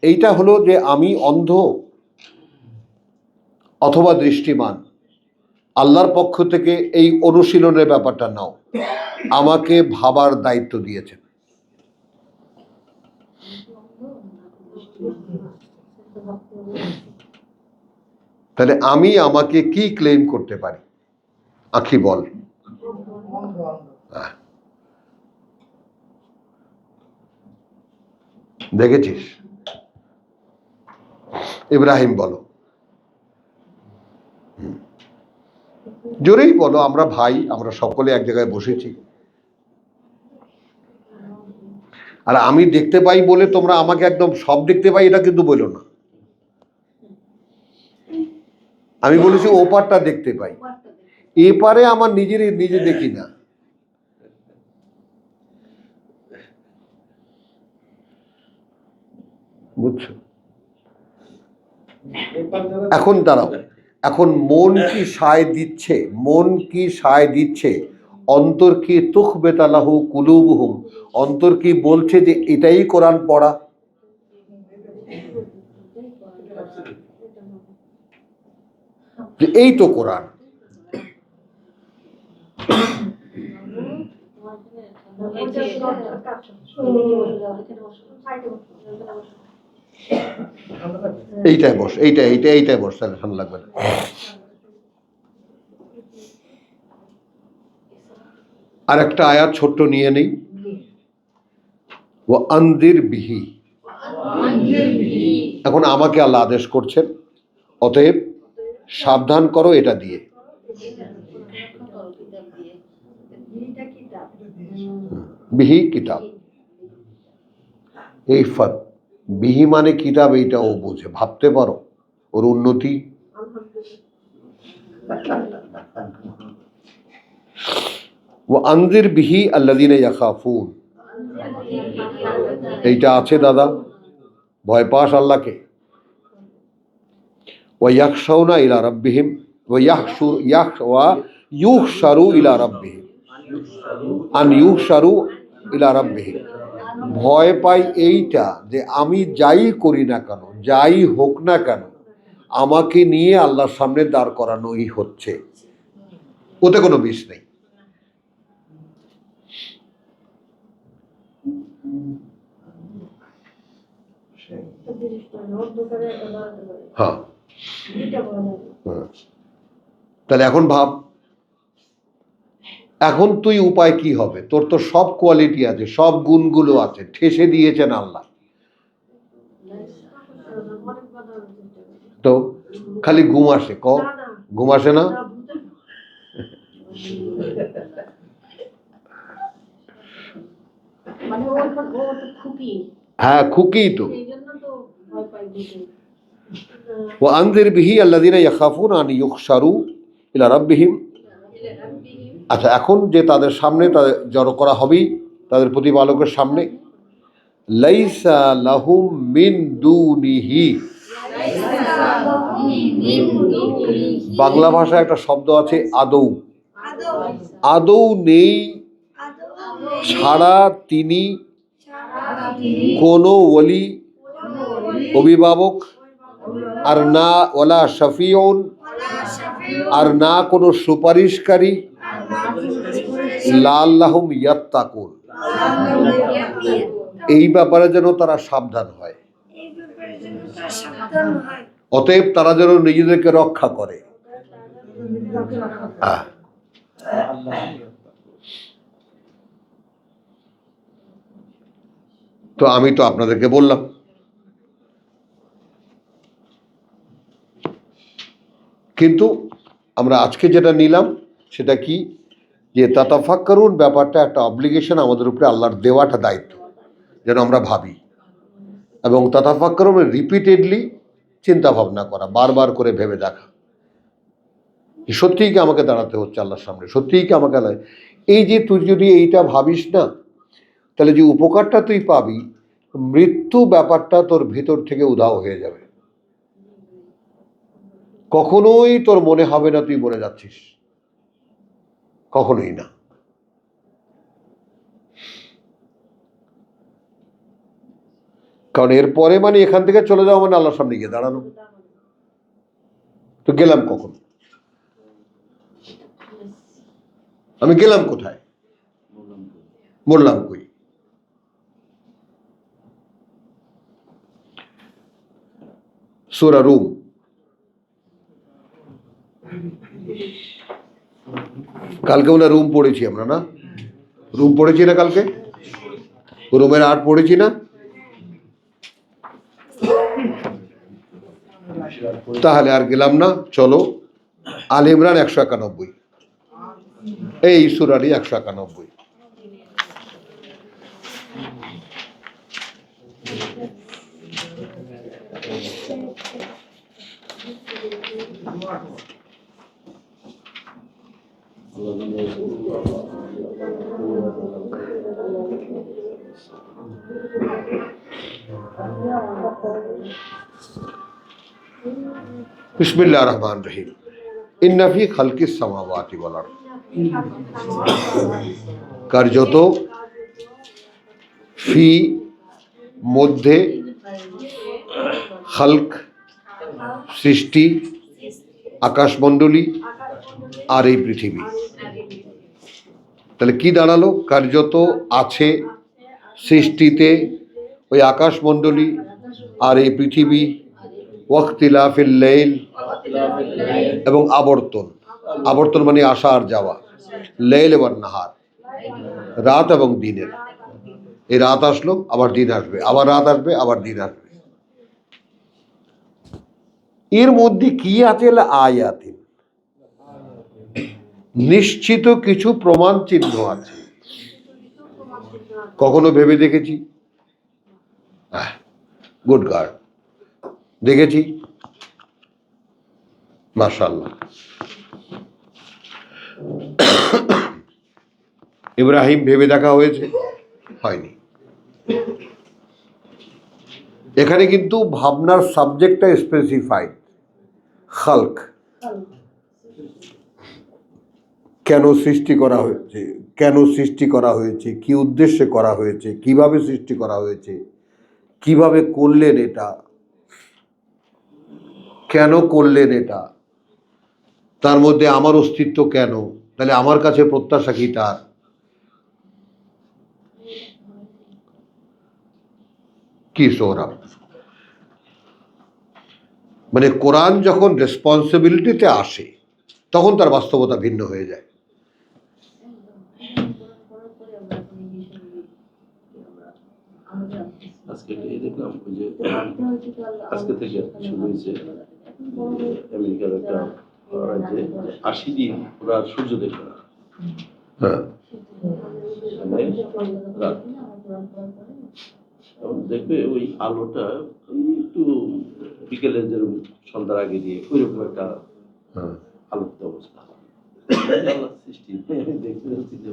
এইটা হলো যে আমি অন্ধ অথবা দৃষ্টিমান, আল্লাহর পক্ষ থেকে এই অনুশীলনের ব্যাপারটা নাও, আমাকে ভাবার দায়িত্ব দিয়েছেন। তাহলে আমি আমাকে কি ক্লেম করতে পারি? আখি বল। দেখেছিস? ইব্রাহিম বলো, জোরেই বলো, আমরা ভাই, আমরা সকলে এক জায়গায় বসেছি। আর আমি দেখতে পাই বলে তোমরা আমাকে একদম সব দেখতে পাই এটা কিন্তু বলো না। আমি বলেছি ওপারটা দেখতে পাই, এপারে আমার নিজে দেখি না। বুঝছো? এখন দাঁড়াও, এখন মন কি সায় দিচ্ছে? মন কি সায় দিচ্ছে? অন্তর কি তুখবেতালাহু কুলুবুহুম, অন্তর কি বলছে যে এটাই কোরআন পড়া? যে এই তো কোরআন। এইটাই বস, এইটাই বস, তাহলে ঠান্ডা লাগবে না। আর একটা আয়াত ছোট্ট নিয়ে নেই, ও আনদির বিহি। এখন আমাকে আল্লাহ আদেশ করছেন, অতএব সাবধান করো এটা দিয়ে। বিহি কিতাব, এই বিহি মানে কিতাব, এইটা ও বোঝে, ভাবতে পারো ওর উন্নতি। ও আনজির বিহি আল্লাযীনা ইয়াখাফুন, এইটা আছে দাদা, ভয় পাস আল্লাহকে। ওয়া ইয়াখশাউনা ইলা রাব্বিহিম ওয়া ইউহশারু ইলা রাব্বিহিম, আন ইউহশারু ইলা রাব্বিহিম। ভয় পাই এইটা যে আমি যাই করি না কেন, যাই হোক না কেন, আমাকে নিয়ে আল্লাহর সামনে দাঁড় করানোই হচ্ছে, ওতে কোনো বিষ নেই। হ্যাঁ, তাহলে এখন ভাব, এখন তুই উপায় কি হবে? তোর তো সব কোয়ালিটি আছে, সব গুণগুলো আছে, ঠেসে দিয়েছেন আল্লাহ। তো খালি ঘুম আসে, ঘুম আসে না? হ্যাঁ, খুকি তো। وأنذر به الذين يخافون أن يحشروا إلى ربهم। আচ্ছা, এখন যে তাদের সামনে তাদের জড়ো করা হবেই, তাদের প্রতিপালকের সামনে, লাইসা লাহুম মিন দুনিহি, বাংলা ভাষায় একটা শব্দ আছে আদৌ, আদৌ নেই ছাড়া তিনি কোনো ওলি, অভিভাবক, আর না ওলা শফিউন, আর না কোনো সুপারিশকারী, লাল্লাহুম ইয়াত্তাকুন, এই ব্যাপারে যেন তারা সাবধান হয়, অতএব তারা যেন নিজেদেরকে রক্ষা করে। তো আমি তো আপনাদেরকে বললাম, কিন্তু আমরা আজকে যেটা নিলাম সেটা কি, যে তাতাফাক্কারুন ব্যাপারটা একটা অব্লিগেশন আমাদের উপরে, আল্লাহর দেওয়াটা দায়িত্ব, যেন আমরা ভাবি, এবং তাতাফাক্কারুন রিপিটেডলি চিন্তা ভাবনা করা, বারবার করে ভেবে দেখা, সত্যিই কি আমাকে দাঁড়াতে হচ্ছে আল্লাহর সামনে, সত্যিই কি আমাকে, এই যে তুই যদি এইটা ভাবিস না, তাহলে যে উপকারটা তুই পাবি, মৃত্যু ব্যাপারটা তোর ভিতর থেকে উধাও হয়ে যাবে। কখনোই তোর মনে হবে না তুই মরে যাচ্ছিস, কখনোই না। কারণ এরপরে মানে এখান থেকে চলে যাওয়া মানে আল্লাহর সামনে গিয়ে দাঁড়ানো। তো গেলাম কখন? আমি গেলাম কোথায়? মরলাম কই? সূরা রুম, কালকে আমরা রুম পড়েছি, আমরা না রুম পড়েছি না কালকে? রুমের 8 পড়েছি না? তাহলে আর গেলাম না, চলো আল ইমরান 191, এই সূরারই 191। বিসমিল্লাহির রহমানির রহিম। ইন্না ফি খালকিস সামাওয়াতি ওয়াল আরদ, কার্যত ফি মধ্যে, খালক সৃষ্টি, আকাশমণ্ডলী আর এই পৃথিবী। তাহলে কি দাঁড়ালো? কার্যত আছে সৃষ্টিতে ওই আকাশমণ্ডলী আর এই পৃথিবী, ওয়াক্তিলাফিল লাইল, এবং আবর্তন, আবর্তন মানে আসা আর যাওয়া, লাইল এবং নাহার, রাত এবং দিনের। এই রাত আসলো, আবার দিন আসবে, আবার রাত আসবে, আবার দিন আসবে। এর মধ্যে কি আছে? আয়াতিন, নিশ্চিত কিছু প্রমাণ চিহ্ন আছে। কখনো ভেবে দেখেছি? গুড গার্ড, দেখেছি, মাশাআল্লাহ। ইব্রাহিম ভেবে দেখা হয়েছে? হয়নি। এখানে কিন্তু ভাবনার সাবজেক্টটা স্পেসিফাইড, খালক। কেন সৃষ্টি করা হয়েছে, কেন সৃষ্টি করা হয়েছে, কি উদ্দেশ্যে করা হয়েছে, কিভাবে সৃষ্টি করা হয়েছে, কিভাবে করলেন এটা, কেন করলেন এটা, তার মধ্যে আমার অস্তিত্ব কেন, তাহলে আমার কাছে প্রত্যাশা কি তার, কি সৌরভ। মানে কোরআন যখন রেসপন্সিবিলিটিতে আসে তখন তার বাস্তবতা ভিন্ন হয়ে যায়। আজকে এই দেখলাম ওই যে আজকে থেকে শুরু হয়েছে আমেরিকার একটা রাজ্যে ৮০ দিন ওরা সূর্য দেখবে না। হ্যাঁ, মানে রাত। এবং দেখবে ওই আলোটা ওই একটু বিকেলের যেরকম সন্ধ্যার আগে দিয়ে ওইরকম একটা হ্যাঁ। আলোকিত অবস্থা। আল্লাহর সৃষ্টি আমি দেখতে যাচ্ছি যে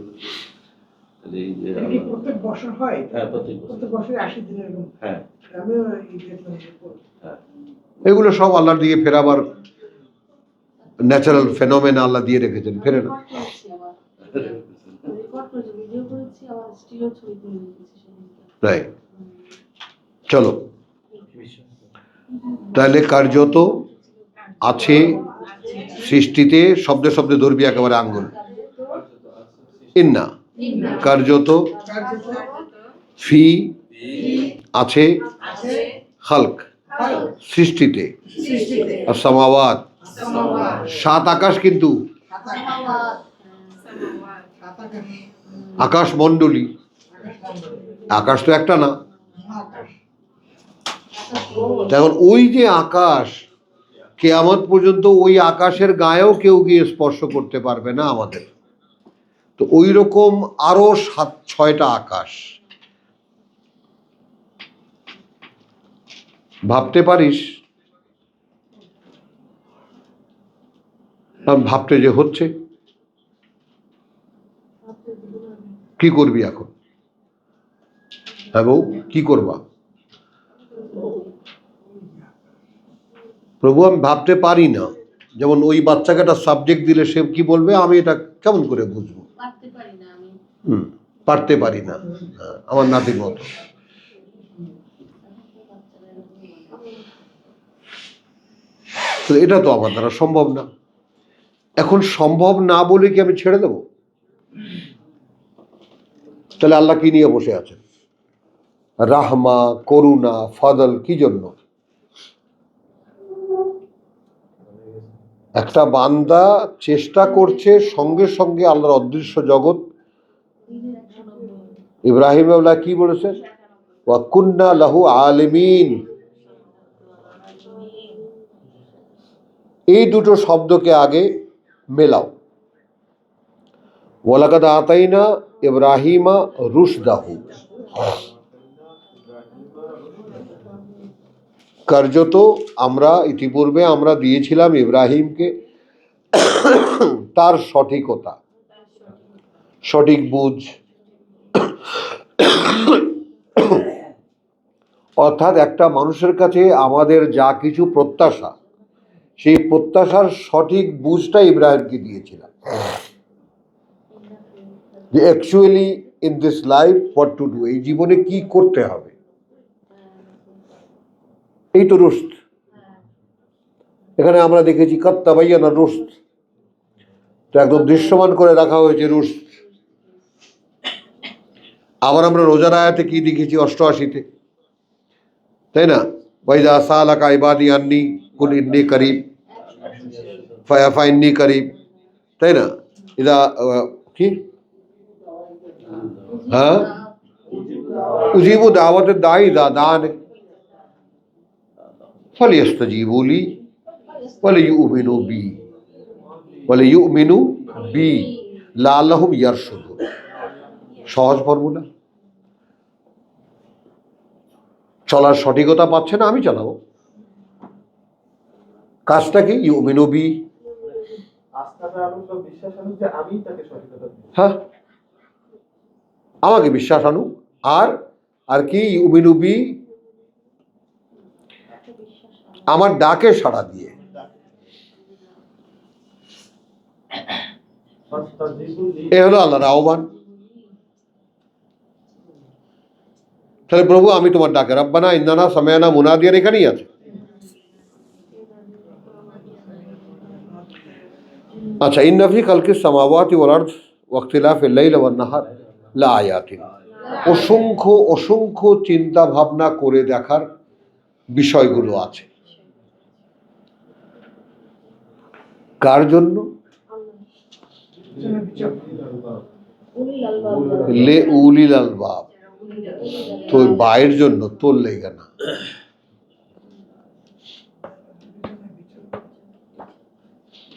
তাহলে এই যে এটা কি প্রত্যেক বছর হয়? হ্যাঁ প্রত্যেক বছর। প্রত্যেক বছরে 80 দিন এরকম। হ্যাঁ আমিও এই দেখলাম। হ্যাঁ এগুলো সব আল্লাহর দিকে ফেরাবার ন্যাচারাল ফেনোমেনা আল্লাহ দিয়ে রেখেছেন, ফেরে না। রাইট, চলো তাহলে কার্যত আছে সৃষ্টিতে, শব্দে শব্দে ধরবি একেবারে আঙ্গুল। ইন্না কার্যত ফি আছে খালক সৃষ্টিতে, আর সামাওয়াত 7 আকাশ, কিন্তু আকাশ মণ্ডলী, আকাশ তো একটা না। এখন ওই যে আকাশ, কিয়ামত পর্যন্ত ওই আকাশের গায়েও কেউ গিয়ে স্পর্শ করতে পারবে না আমাদের। তো ওই রকম আরো 7-6টা আকাশ ভাবতে পারিস? ভাবতে যে হচ্ছে, কি করবি এখন? হ্যাঁ বউ, কি করবা? প্রভু আমি ভাবতে পারি না। যেমন ওই বাচ্চাকে একটা সাবজেক্ট দিলে সে কি বলবে, আমি এটা কেমন করে বুঝবো? পারতে পারি না, আমার নাতির মতো। তো এটা তো আমার দ্বারা সম্ভব না। এখন সম্ভব না বলে কি আমি ছেড়ে দেব? তাহলে আল্লাহ কি নিয়ে বসে আছেন? রাহমা, করুণা, ফজল কি জন্য? একটা বান্দা চেষ্টা করছে, সঙ্গে সঙ্গে আল্লাহর অদৃশ্য জগৎ। ইব্রাহিম আল্লাহ কি বলেছেন? ওয়া কুন্না লাহু আলিমিন। এই দুটো শব্দকে আগে মেলাও। ওয়ালাকাদ আতাইনা ইব্রাহিমা রুশদাহু। কার্যত আমরা ইতিপূর্বে আমরা দিয়েছিলাম ইব্রাহিমকে তার সঠিকতা, সঠিক বুঝ, অর্থাৎ একটা মানুষের কাছে আমাদের যা কিছু প্রত্যাশা, সেই প্রত্যাশার সঠিক বুঝটা ইব্রাহিমকে দিয়েছিলাম, যে actually in this life what to do, এই জীবনে কি করতে হবে। এই তো রুশদ। এখানে আমরা দেখেছি কাত্তাবাইয়ানা রুশদ, তো একদম দৃশ্যমান করে রাখা হয়েছে রুশদ। আবার আমরা রোজার আয়াতে কি দেখেছি 88-তে, তাই না? ওয়াইদা সালাকা ইবাদি আন্নি কুল ইন্নী করিব ফাইন্নী করিব, তাই না? ইদা কি, হ্যাঁ, উজিবু দাওয়াতের দাঈ ইযা দাআন ফালিয়াস্তাজিবু লি ওয়ালিউমিনু বি ওয়ালিউমিনু বি লাআল্লাহুম ইয়ারশুদুন। সহজ ফর্মুলা। চলার সঠিকতা পাচ্ছে না, আমি চালাবো। কাজটা কি? ইউমিনু বি, আস্থাটা আনুক বা বিশ্বাস আনুক যে আমিই তাকে সঠিকতা দিই। হ্যাঁ, আমাকে বিশ্বাস আনুক। আর কি? ইউমিনু বি, আমার ডাকে সাড়া দিয়ে। এ হলো আল্লাহর আহ্বান। তাহলে প্রভু আমি তোমার ডাকে রব্বানা ইন্নানা সামিআনা মুনাদিয়ান এখানেই আছে। আচ্ছা, ইন্না ফি খালকিস সামাওয়াতি ওয়াল আরদ ওয়া ইখতিলাফিল লাইলি ওয়ান নাহার লা আয়াতিন, অসংখ্য অসংখ্য চিন্তা ভাবনা করে দেখার বিষয়গুলো আছে। কার জন্য? লে উলিল আলবাব। তো বাইরের জন্য তোর লেগে না।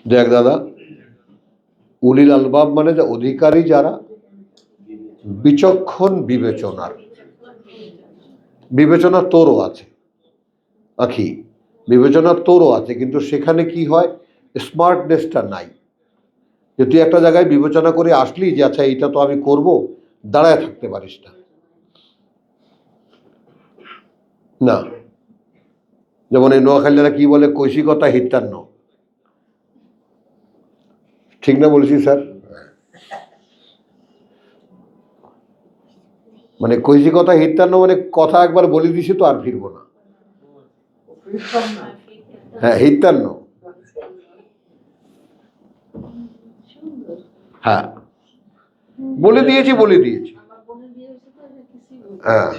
দেখ দাদা, উলিল আলবাব মানে যে অধিকারী যারা, বিচক্ষণ বিবেচনার। বিবেচনা তোরও আছে আখি, বিবেচনা তোরও আছে, কিন্তু সেখানে কি হয়, স্মার্টনেসটা নাই। যে তুই একটা জায়গায় বিবেচনা করে আসলি যে আচ্ছা এইটা তো আমি করব, দাঁড়ায় থাকতে পারিস না। না, যেমন এই নোয়াখালীরা কি বলে, কৈশিকতা হিতান্ন। ঠিক না বলেছি স্যার? মানে কৈশিকতা হিতান্ন মানে কথা একবার বলে দিছি তো আর ফিরবো না। হ্যাঁ, হিতান্ন। হ্যাঁ, বলে দিয়েছি। আমার বোনের বিয়ে হয়েছে তো এটা কিছুই বলতে হ্যাঁ,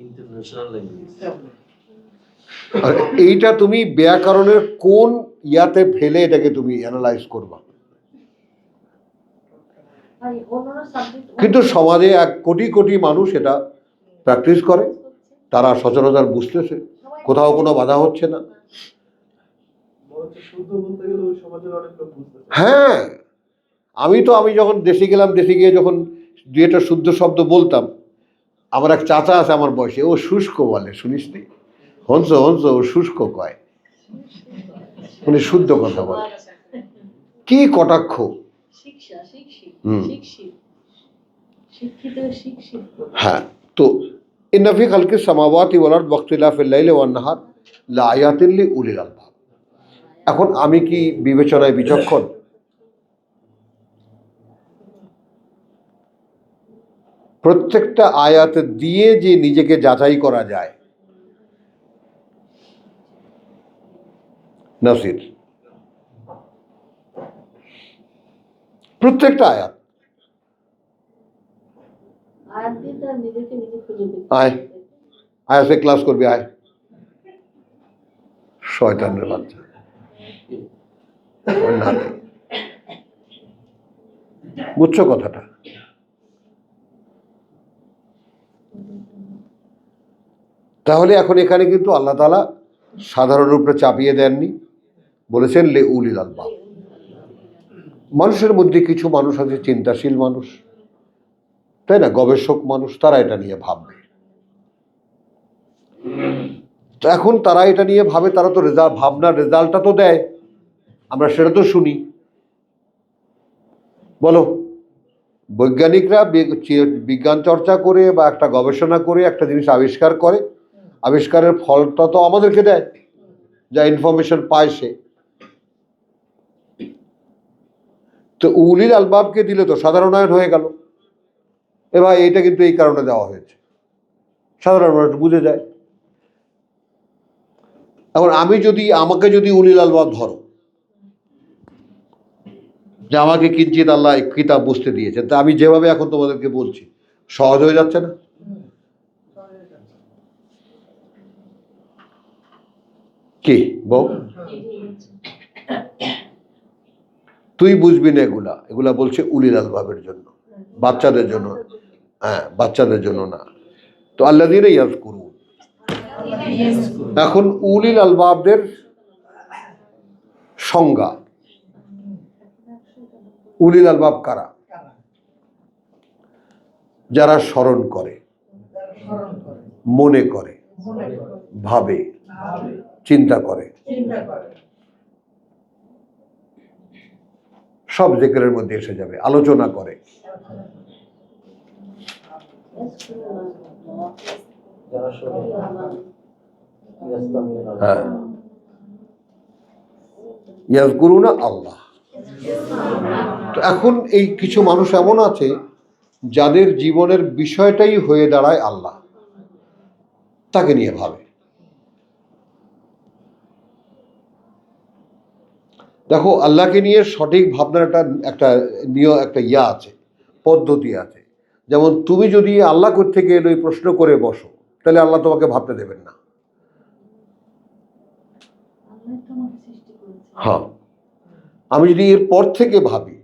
ইন্টারন্যাশনাল ল্যাঙ্গুয়েজ। আর এইটা তুমি ব্যাকরণের কোন ইয়াতে ফেলে এটাকে তুমি অ্যানালাইজ করবা। ভাই অন্যান্য সাবজেক্ট কিন্তু সমাজে 1 কোটি কোটি মানুষ এটা প্র্যাকটিস করে, তারা সচরাচর বুঝতেছে, কোথাও কোনো বাধা হচ্ছে না। শুদ্ধ বলতে গেলে ওই সমাজের অনেক লোক বুঝতে চায়। হ্যাঁ, আমি যখন দেশে গেলাম, দেশে গিয়ে যখন 2 শুদ্ধ শব্দ বলতাম, আমার এক চাচা আছে আমার বয়সে, ও শুষ্ক বলে, শুনিস নি? হংস ও শুষ্ক কয়, উনি শুদ্ধ কথা বলে। কি কটাক্ষ! শিক্ষা শিক্ষিত হুম। শিক্ষিত শিক্ষিত শিক্ষিত হ্যাঁ, তো ইন্না ফি খালকিস সামাওয়াতি ওয়াল আরদ ওয়া ইখতিলাফিল লাইলি ওয়ান নাহার লা আয়াতিন লিউলিল আলবাব। এখন আমি কি বিবেচনায় বিচক্ষণ? প্রত্যেকটা আয়াত দিয়ে যে নিজেকে যাচাই করা যায়, নাসির, প্রত্যেকটা আয়াত। আয়াত দিয়ে তার নিজেকে নিজে খুঁজে পেতে আয় আয়াতে ক্লাস করবি, আয় শয়তানের বাচ্চা। ওর নাতি। বুঝছো কথাটা? তাহলে এখন এখানে কিন্তু আল্লাহ তাআলা সাধারণ রূপে চাপিয়ে দেননি, বলেছেন লে উলিল আলবাব। মানুষের মধ্যে কিছু মানুষ আছে চিন্তাশীল মানুষ, তাই না, গবেষক মানুষ, তারা এটা নিয়ে ভাববে। তো এখন তারা এটা নিয়ে ভাবে, তারা তো ভাবনার রেজাল্টটা তো দেয়, আমরা সেটা তো শুনি। বলো, বৈজ্ঞানিকরা বিজ্ঞান চর্চা করে বা একটা গবেষণা করে একটা জিনিস আবিষ্কার করে, আবিষ্কারের ফলটা তো আমাদেরকে দেয়, যা ইনফরমেশন পায় সে। তো উলিল আলবাবকে দিলে তো সাধারণায়ন হয়ে গেল। এবার এইটা কিন্তু এই কারণে দেওয়া হয়েছে, সাধারণ মানুষ বুঝে যায়। এখন আমাকে যদি উলিল আলবাব ধরো, যে আমাকে কিঞ্চিত আল্লাহ কিতাব বুঝতে দিয়েছেন, তা আমি যেভাবে এখন তোমাদেরকে বলছি, সহজ হয়ে যাচ্ছে না? কি বউ, তুই বুঝবি না এগুলা বলছে উলিল আলবাবের জন্য, বাচ্চাদের জন্য। হ্যাঁ, বাচ্চাদের জন্য না। তো আল্লাযীনা ইয়াযকুরুন। এখন উলিল আলবাবদের সংজ্ঞা, উলিল আলবাব কারা? যারা স্মরণ করে, মনে করে, ভাবে, চিন্তা করে, সব জিকিরের মধ্যে এসে যাবে, আলোচনা করে। হ্যাঁ, ইয়াযকুরুনা আল্লাহ। তো তো এখন এই কিছু মানুষ এমন আছে যাদের জীবনের বিষয়টাই হয়ে দাঁড়ায় আল্লাহ, তাকে নিয়ে ভাবে। দেখো, আল্লাহকে নিয়ে সঠিক ভাবনার একটা একটা আছে, পদ্ধতি আছে। যেমন তুমি যদি আল্লাহ থেকে এলো এই প্রশ্ন করে বসো, তাহলে আল্লাহ তোমাকে ভাবতে দেবেন না। আল্লাহ তো আমাকে সৃষ্টি করেছে। হ্যাঁ, আমি যদি এর পর থেকে ভাবি,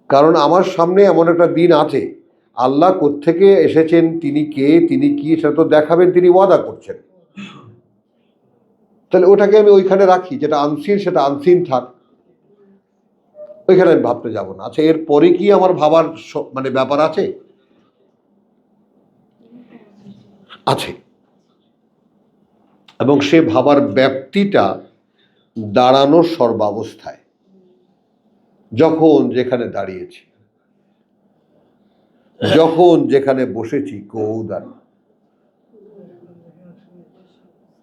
কারণ আমার সামনে এমন একটা দিন আছে, আল্লাহ কোত্থেকে এসেছেন, তিনি কে, তিনি কি, সেটা তো দেখাবেন, তিনি ওয়াদা করছেন। তাহলে ওটাকে আমি ওইখানে রাখি, যেটা আনসিন সেটা আনসিন থাক, ওইখানে আমি ভাবতে যাব না। আচ্ছা, এর পরে কি আমার ভাবার মানে ব্যাপার আছে? আছে। এবং সে ভাবার ব্যাপ্তিটা দাঁড়ানোর সর্বাবস্থায়, যখন যেখানে দাঁড়িয়েছি, যখন যেখানে বসেছি কৌদান,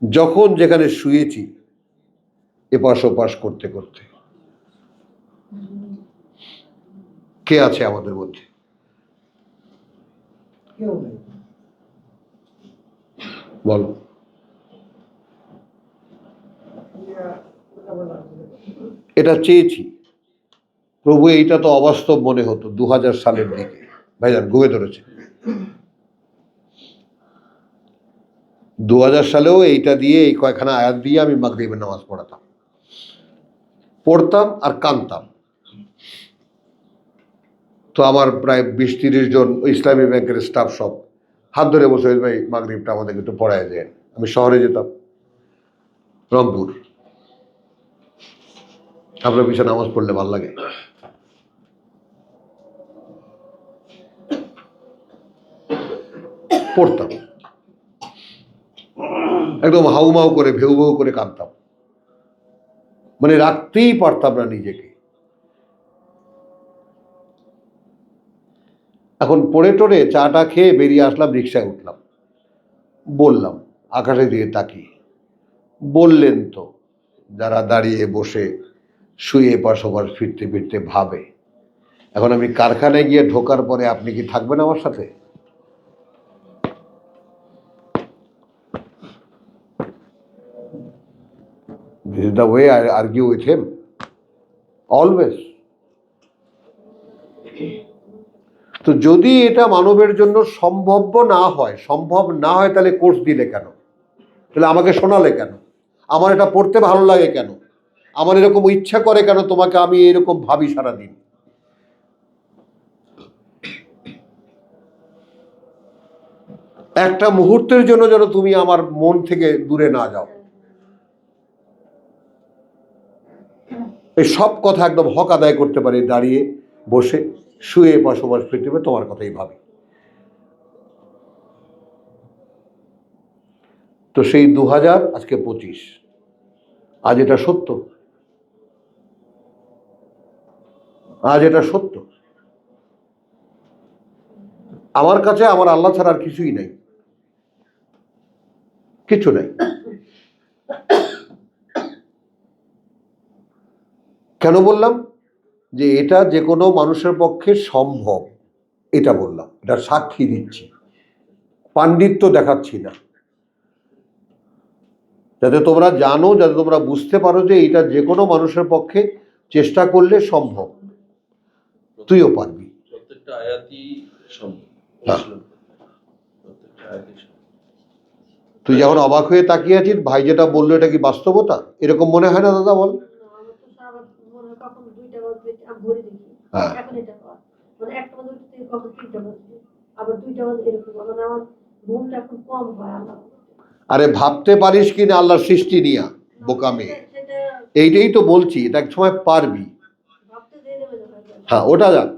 যখন যেখানে শুয়েছি এপাশ ওপাশ করতে করতে। কে আছে আমাদের মধ্যে? কেউ নেই। বলো। এটা চেয়েছি প্রভু, এইটা তো অবাস্তব মনে হতো 2000 সালের দিকে। ভাইজান ঘুমে ধরেছে। 2000 সালেও এইটা দিয়ে, এই কয়খানা আয়াত দিয়ে আমি মাগরিবের নামাজ পড়তাম আর কাঁদতাম। তো আমার প্রায় 20-30 জন ইসলামী ব্যাংকের স্টাফ সব হাত ধরে বসে, ভাই মাগরিবটা আমাদেরকে একটু পড়ায় দেন। আমি শহরে যেতাম, রংপুর, আপনার পিছনে নামাজ পড়লে ভালো লাগে। পড়তাম, একদম হাউমাউ করে ভেউ ভেউ করে কাঁদতাম, মানে রাখতেই পারতাম না নিজেকে। এখন পড়ে টড়ে চাটা খেয়ে বেরিয়ে আসলাম, রিক্সায় উঠলাম, বললাম আকাশে দিয়ে তাকিয়ে, বললেন তো যারা দাঁড়িয়ে বসে শুয়ে পাশ ওপাশ ফিরতে ফিরতে ভাবে। এখন আমি কারখানায় গিয়ে ঢোকার পরে আপনি কি থাকবেন আমার সাথে? This is the way I argue with him. Always. তো যদি এটা মানবের জন্য সম্ভব না হয়, তাহলে কোর্স দিলে কেন? তাহলে আমাকে শোনালে কেন? আমার এটা পড়তে ভালো লাগে কেন? আমার এরকম ইচ্ছা করে কেন তোমাকে আমি এরকম ভাবি সারাদিন? একটা মুহূর্তের জন্য যেন তুমি আমার মন থেকে দূরে না যাও। এই সব কথা একদম হক আদায় করতে পারি দাঁড়িয়ে বসে শুয়ে বসবাস ফিরতে হবে, তোমার কথাই ভাবি। তো সেই 2000 আজকে 25, আজ এটা সত্য, আজ এটা সত্য। আমার কাছে আমার আল্লাহ ছাড়া আর কিছুই নাই, কিছু নাই। কেন বললাম যে এটা যে কোনো মানুষের পক্ষে সম্ভব? এটা বললাম, এটা সাক্ষী দিচ্ছি, পাণ্ডিত্য দেখাচ্ছি না, যাতে তোমরা জানো, যাতে তোমরা বুঝতে পারো যে এটা যে কোনো মানুষের পক্ষে চেষ্টা করলে সম্ভব। তুইও পারবি। প্রত্যেকটা আয়াতই সম্ভব। হ্যাঁ। প্রত্যেকটা আয়াতই সম্ভব। তুই যখন অবাক হয়ে তাকিয়ে আছিস, ভাই যেটা বললো এটা কি বাস্তবতা? এরকম মনে হয় না দাদা? বল। আমার তো সারা মনে হয় কখন 2টা বাজবে আমি ঘড়ি দেখি। হ্যাঁ। এখন এটা হয়। মানে 1টা বাজে উঠতে কখন 3টা বাজবে। আবার 2টা বাজে এরকম। মানে আমার ঘুমটা এখন কম হয় আল্লাহ। আরে ভাবতে পারিস কিনা আল্লাহর সৃষ্টি নিয়া, বোকা মেয়ে। সেটা এইটাই তো বলছি, এটা এক সময় পারবি। ভাবতে দিয়ে দেবে যখন। হ্যাঁ, ওটা যাক,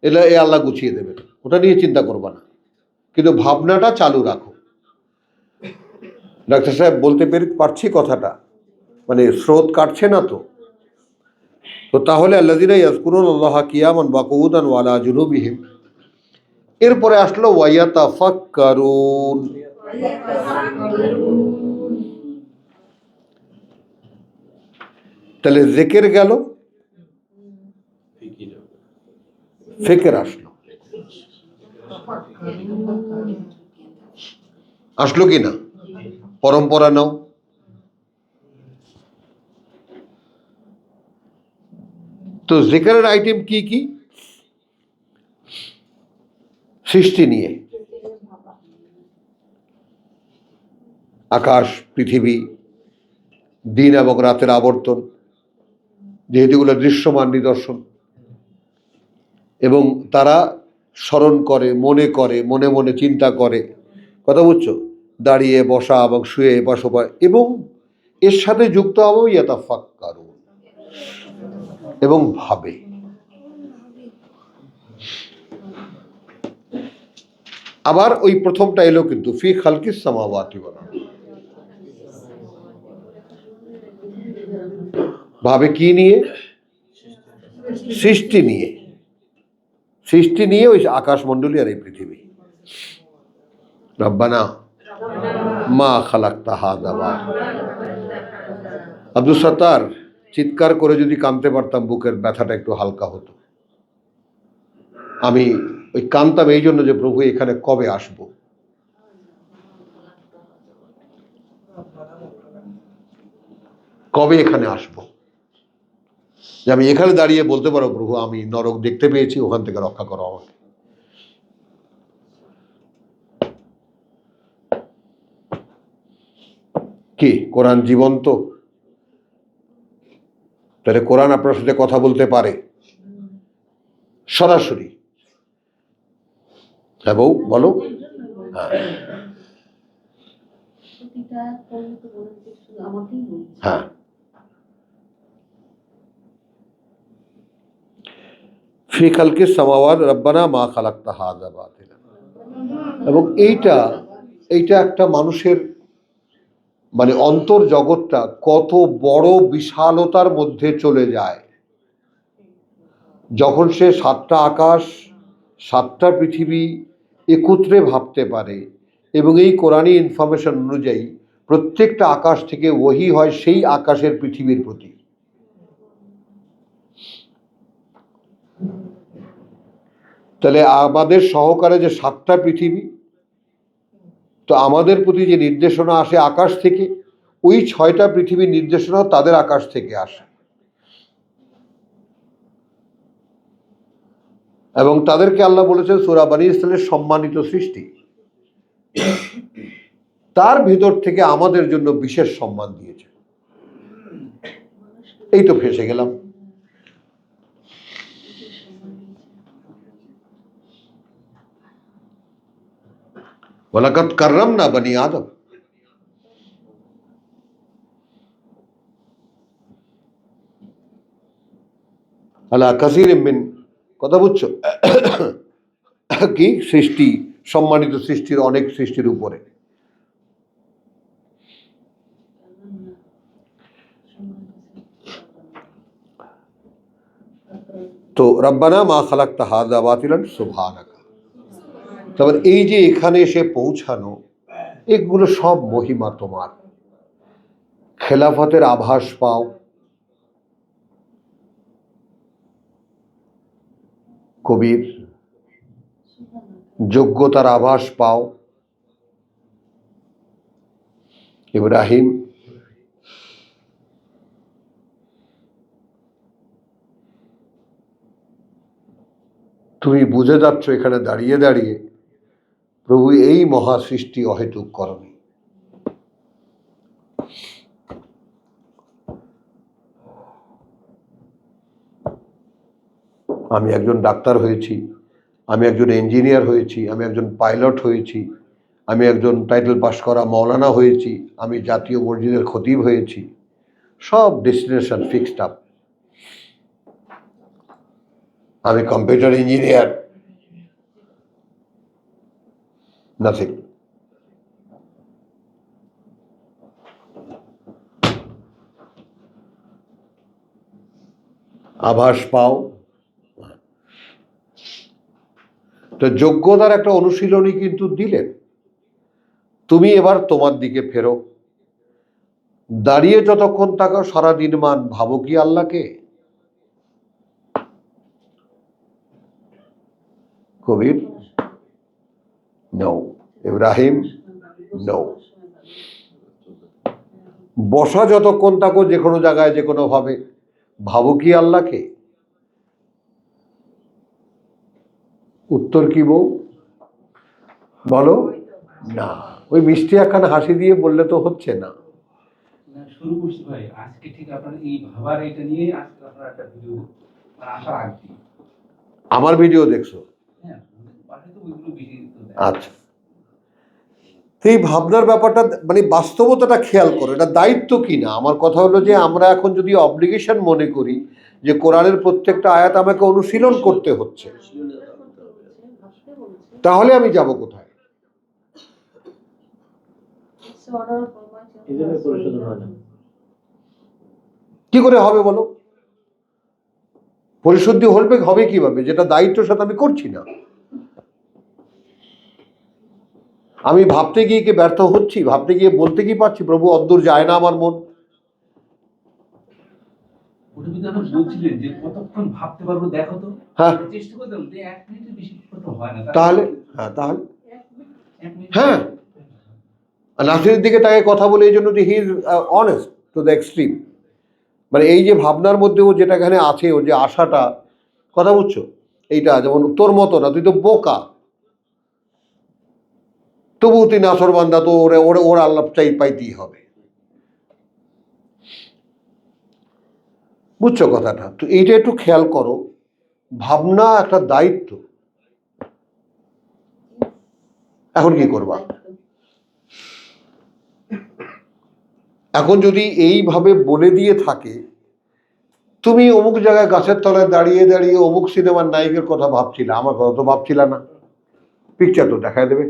এলে এ আল্লাহ গুছিয়ে দেবে, ওটা নিয়ে চিন্তা করবা না, কিন্তু ভাবনাটা চালু রাখো। ডাক্তার সাহেব বলতে পারছি কথাটা, মানে স্রোত কাটছে না তো? তো তাহলে আল্লাযীনা ইয়াযকুরুনাল্লাহা কিয়ামান ওয়া কুউদান ওয়া আলা জুনুবিহিম, এরপরে আসলো ওয়া ইয়াতাফাক্কারুন। তাহলে জিকির গেল, ফিকির আসলো কি না? পরম্পরা নাও। তো জিকিরের আইটেম কি কি? সৃষ্টি নিয়ে, আকাশ, পৃথিবী, দিন এবং রাতের আবর্তন, যেহেতু এগুলো দৃশ্যমান নিদর্শন, এবং তারা স্মরণ করে, মনে মনে চিন্তা করে, কথা বুঝছো, দাঁড়িয়ে, বসা এবং শুয়ে এপাশ ওপাশ, এবং এর সাথে যুক্ত হবে ইয়াতাফাক্কারুন, এবং ভাবে। আবার ওই প্রথমটা এলো কিন্তু ফি খালকিস সামাওয়াতি ওয়াল আরদ, ভাবে কি নিয়ে? সৃষ্টি নিয়ে। সৃষ্টি নিয়ে ওই আকাশমণ্ডলী আর এই পৃথিবী। রব্বানা মা খালাকতা হাযা বাতিলা। আব্দুল সাত্তার, চিৎকার করে যদি কাঁদতে পারতাম বুকের ব্যথাটা একটু হালকা হতো। আমি ওই কাঁদতাম এই জন্য যে প্রভু এখানে কবে আসব, কবে এখানে আসব, যে আমি এখানে দাঁড়িয়ে বলতে পারো প্রভু আমি নরক দেখতে পেয়েছি, ওখান থেকে রক্ষা করো আমাকে। কি কোরআন জীবন্ত? তাহলে কোরআন আপনার সাথে কথা বলতে পারে সরাসরি। হ্যাঁ বউ বলো। হ্যাঁ, ফি খালকিস সামাওয়াত রব্বানা মা খালাকতা হাযা বাতিলা। এবং এইটা একটা মানুষের মানে অন্তর জগৎটা কত বড় বিশালতার মধ্যে চলে যায় যখন সে 7টা আকাশ, 7টা পৃথিবী একত্রে ভাবতে পারে, এবং এই কোরআনী ইনফরমেশন অনুযায়ী প্রত্যেকটা আকাশ থেকে ওহী হয় সেই আকাশের পৃথিবীর প্রতি। তাহলে আমাদের সহকারে যে 7টা পৃথিবী, তো আমাদের প্রতি যে নির্দেশনা আসে আকাশ থেকে, ওই 6টা পৃথিবীর নির্দেশনাও তাদের আকাশ থেকে আসে, এবং তাদেরকে আল্লাহ বলেছেন সূরা বনী ইসরাঈলের সম্মানিত সৃষ্টি, তার ভেতর থেকে আমাদের জন্য বিশেষ সম্মান দিয়েছে। এই তো ফেঁসে গেলাম। ওয়ালাকাদ কাররামনা বনি আদম। আলা কাসীরিম মিন, কথা বুঝছো কি? সৃষ্টি, সম্মানিত সৃষ্টির অনেক সৃষ্টির উপরে। তো রব্বানা মা খালাকতা হাযা বাতিলান সুবহানাকা। তারপর এই যে এখানে এসে পৌঁছানো, এগুলো সব মহিমা তোমার। খেলাফতের আভাস পাও, কবির যোগ্যতার আভাস পাও, ইব্রাহিম তুমি বুঝে যাচ্ছ এখানে দাঁড়িয়ে দাঁড়িয়ে প্রভু এই মহা সৃষ্টি অহেতুক করনি। আমি একজন ডাক্তার হয়েছি, আমি একজন ইঞ্জিনিয়ার হয়েছি, আমি একজন পাইলট হয়েছি, আমি একজন টাইটেল পাস করা মৌলানা হয়েছি, আমি জাতীয় মসজিদের খতিব হয়েছি, সব ডেস্টিনেশন ফিক্সড আপ। আমি কম্পিউটার ইঞ্জিনিয়ার, নাথিং। আভাস পাও। তো যোগ্যতার একটা অনুশীলনী কিন্তু দিলেন, তুমি এবার তোমার দিকে ফেরো, দাঁড়িয়ে যতক্ষণ থাকো সারাদিন মান ভাবো কি আল্লাহকে। কবির নো, ইব্রাহিম নো। বসা যতক্ষণ থাকো যে কোনো জায়গায় যে কোনো ভাবে, ভাবো কি আল্লাহকে? উত্তর কি বউ? বলো না। ওই মিষ্টি একখানা হাসি দিয়ে বললে তো হচ্ছে না। না, শুরু করছি ভাই আজকে ঠিক আপনার এই ভাবার এটা নিয়ে আজকে আপনার একটা ভিডিও আসার আগে। আমার ভিডিও দেখছো? হ্যাঁ, বাসায় তো ওইগুলো বেশি তো দেয়। আচ্ছা, তো এই ভাবনার ব্যাপারটা মানে বাস্তবতাটা খেয়াল করো, এটা দায়িত্ব কি না। আমার কথা হলো যে আমরা এখন যদি অব্লিগেশন মনে করি যে কোরআনের প্রত্যেকটা আয়াত আমাকে অনুশীলন করতে হচ্ছে, তাহলে আমি যাব কোথায়? কি করে হবে বলো? পরিশুদ্ধি হবে কিভাবে? যেটা দায়িত্ব সেটা আমি করছি না। আমি ভাবতে গিয়ে কি ব্যর্থ হচ্ছি? ভাবতে গিয়ে বলতে কি পারছি প্রভু অদ্দূর যায় না আমার মন? ওটা কিন্তু আপনি বলছিলেন যে কতক্ষণ ভাবতে পারবো দেখো তো। হ্যাঁ, চেষ্টা করতাম যে 1 মিনিটের বেশি তো হয় না। তাহলে তাহলে 1 মিনিট। হ্যাঁ, নাসিরের দিকে তাকে কথা বলে এই জন্য যে he is honest to the extreme. মানে এই যে ভাবনার মধ্যে ও যেটা এখানে আছে, ও যে আশাটা, কথা বুঝছো? এইটা যেমন তোর মতো না, তুই তো বোকা, তবু তুই নাসর বান্দা, তো ওরে ওরে ওর আল্লাহ চাই পাইতেই হবে। বুঝছো কথাটা? তো এইটা একটু খেয়াল করো, ভাবনা একটা দায়িত্ব। এখন কি করবা? এখন যদি এইভাবে বলে দিয়ে থাকে, তুমি অমুক জায়গায় গাছের তলায় দাঁড়িয়ে দাঁড়িয়ে অমুক সিনেমার নায়কের কথা ভাবছিলা, আমার কথা তো ভাবছিলা না, পিকচার তো দেখায় দেবে।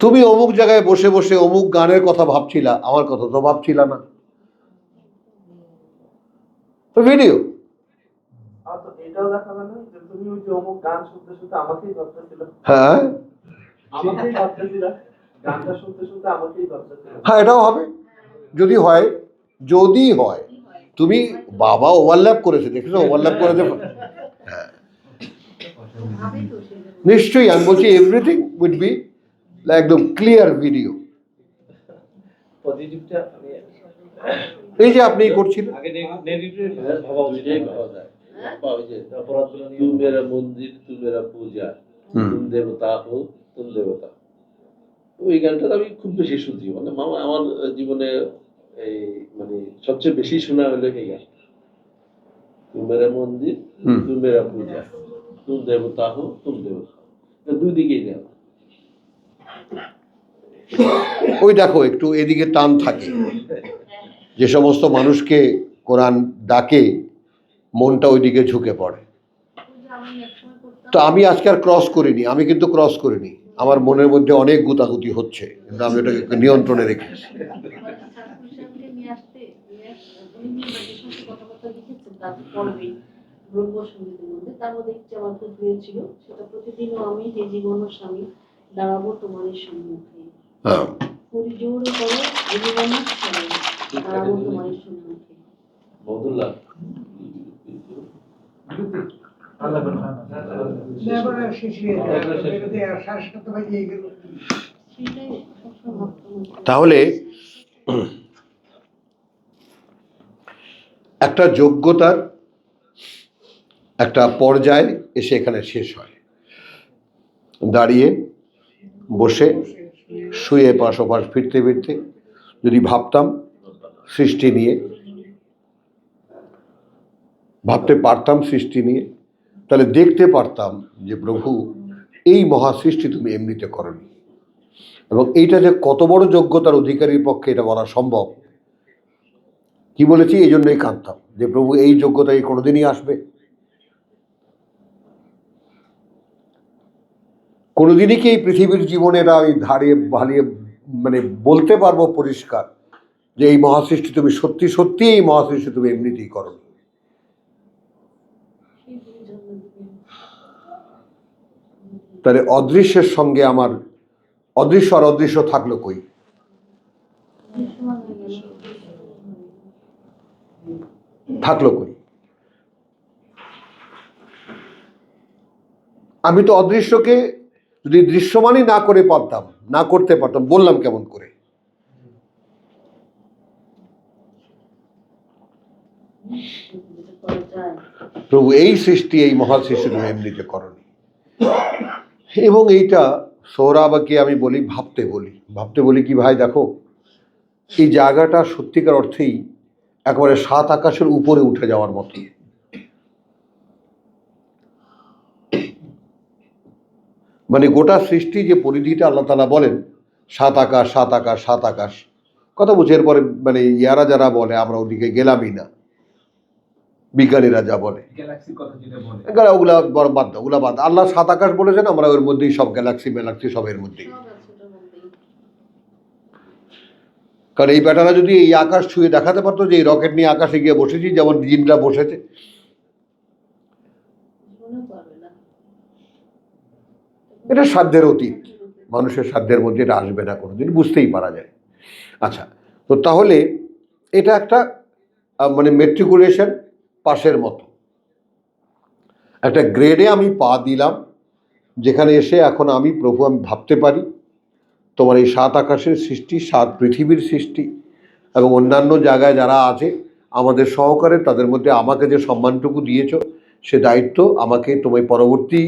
তুমি অমুক জায়গায় বসে বসে অমুক গানের কথা ভাবছিলা, আমার কথা তো ভাবছিলা না, তো ভিডিও। এটাও দেখাবে না যে তুমি ওই যে অমুক গান শুনতে শুনতে আমাকেই ভাবতেছিল, হ্যাঁ আমাকেই ভাবতেছিল, গানটা শুনতে শুনতে আমাকেই ভাবতেছিল। হ্যাঁ, এটাও হবে যদি হয়। যদি হয় তুমি বাবা ওভারল্যাপ করেছে, দেখেছো? ওভারল্যাপ করেছে, হ্যাঁ নিশ্চয়ই। আমি বলছি এভরিথিং উইড বি একদম ক্লিয়ার ভিডিও। পজিটিভটা আমি এই যে আপনি করছিলেন, আগে নেগেটিভ ভাবা উচিত। দুইটাই পাওয়া যায়। পাওয়া যায়। অপরাধগুলো নিয়ে তুম মেরা মন্দির, তুম মেরা পূজা, তুম দেবতা হো, তুম দেবতা। ওই গানটা আমি খুব বেশি শুনছি, মানে মামা আমার জীবনে এই মানে সবচেয়ে বেশি শোনা হলো এই গান। তুম মেরা মন্দির, তুম মেরা পূজা, তুম দেবতা হো, তুম দেবতা। দুই দিকেই দেওয়া। ওই দেখো একটু এদিকে টান থাকে, যে সমস্ত মানুষকে কোরআন ডাকে মনটা ওইদিকে ঝুঁকে পড়ে। তো আমি আজকে আর ক্রস করিনি, আমি কিন্তু ক্রস করিনি, আমার মনের মধ্যে অনেক গুতাগুতি হচ্ছে, কিন্তু আমি ওটাকে নিয়ন্ত্রণে রেখেছি। তার মধ্যে একটি আমার খুব প্রিয় ছিল, সেটা প্রতিদিনও আমি হে জীবন স্বামী দাঁড়াবো তোমার সম্মুখে, হ্যাঁ, পরিজোর করো জীবনের স্বামী দাঁড়াবো তোমার সম্মুখে। মধুল্লাহ আল্লাহ বলেন এবার শেষ হয়ে যায়, এটাতে আর 7:30 বাজে গেল। সেটাই সবসময় ভাবতাম। তাহলে একটা যোগ্যতার একটা পর্যায়ে এসে এখানে শেষ হয়। দাঁড়িয়ে, বসে, শুয়ে, পাশ ওপাশ ফিরতে ফিরতে যদি ভাবতাম সৃষ্টি নিয়ে, ভাবতে পারতাম সৃষ্টি নিয়ে, তাহলে দেখতে পারতাম যে প্রভু এই মহাসৃষ্টি তুমি এমনিতে করনি, এবং এইটা যে কত বড় যোগ্যতার অধিকারীর পক্ষে এটা বলা সম্ভব। কি বলেছি? এই জন্যই কাঁদতাম যে প্রভু এই যোগ্যতা এই কোনোদিনই আসবে? কোনোদিনই কি এই পৃথিবীর জীবনে এটা আমি ধারিয়ে ভালিয়ে মানে বলতে পারবো পরিষ্কার যে এই মহাসৃষ্টি তুমি সত্যি সত্যি এই মহাসৃষ্টি তুমি এমনিতেই করো? তাহলে অদৃশ্যের সঙ্গে আমার অদৃশ্য আর অদৃশ্য থাকলো কই? থাকলো কই? আমি তো অদৃশ্যকে যদি দৃশ্যমানই না করে পারতাম, না করতে পারতাম, বললাম কেমন করে? যেটা করা যায়। প্রভু এই সৃষ্টি, এই মহা সৃষ্টি তুমি এমনিতে করনি। এবং এইটা সৌরাবাকে আমি বলি, ভাবতে বলি কি ভাই দেখো, এই জায়গাটা সত্যিকার অর্থেই একেবারে 7 আকাশের উপরে উঠে যাওয়ার মতো। মানে গোটা সৃষ্টি যে পরিধিটা আল্লাহ তাআলা বলেন 7 আকাশ 7 আকাশ 7 আকাশ, কথা বুঝে এরপরে মানে ইয়ারা যারা বলে আমরা ওদিকে গেলামই না, বিজ্ঞানীরা যা বলে গ্যালাক্সির কথা যেটা বলে, ওগুলা বড় বাদ দাও, ওগুলা বাদ। আল্লাহ 7 আকাশ বলেছেন, আমরা ওর মধ্যেই সব গ্যালাক্সি সব এর মধ্যেই। সব আছে ওটার মধ্যেই। কারণ এই ব্যাটারা যদি এই আকাশ ছুঁয়ে দেখাতে পারতো যে এই রকেট নিয়ে আকাশে গিয়ে বসেছি, যেমন জিনরা বসেছে, জীবনেও পারবে না। এটা সাধ্যের অতীত, মানুষের সাধ্যের মধ্যে এটা আসবে না কোনোদিন, বুঝতেই পারা যায়। আচ্ছা, তো তাহলে এটা একটা মানে মেট্রিকুলেশন পাশের মতো একটা গ্রেডে আমি পা দিলাম, যেখানে এসে এখন আমি প্রভু আমি ভাবতে পারি তোমার এই 7 আকাশের সৃষ্টি, 7 পৃথিবীর সৃষ্টি এবং অন্যান্য জায়গায় যারা আছে আমাদের সহকারে, তাদের মধ্যে আমাকে যে সম্মানটুকু দিয়েছ, সে দায়িত্ব আমাকে তোমায় পরবর্তী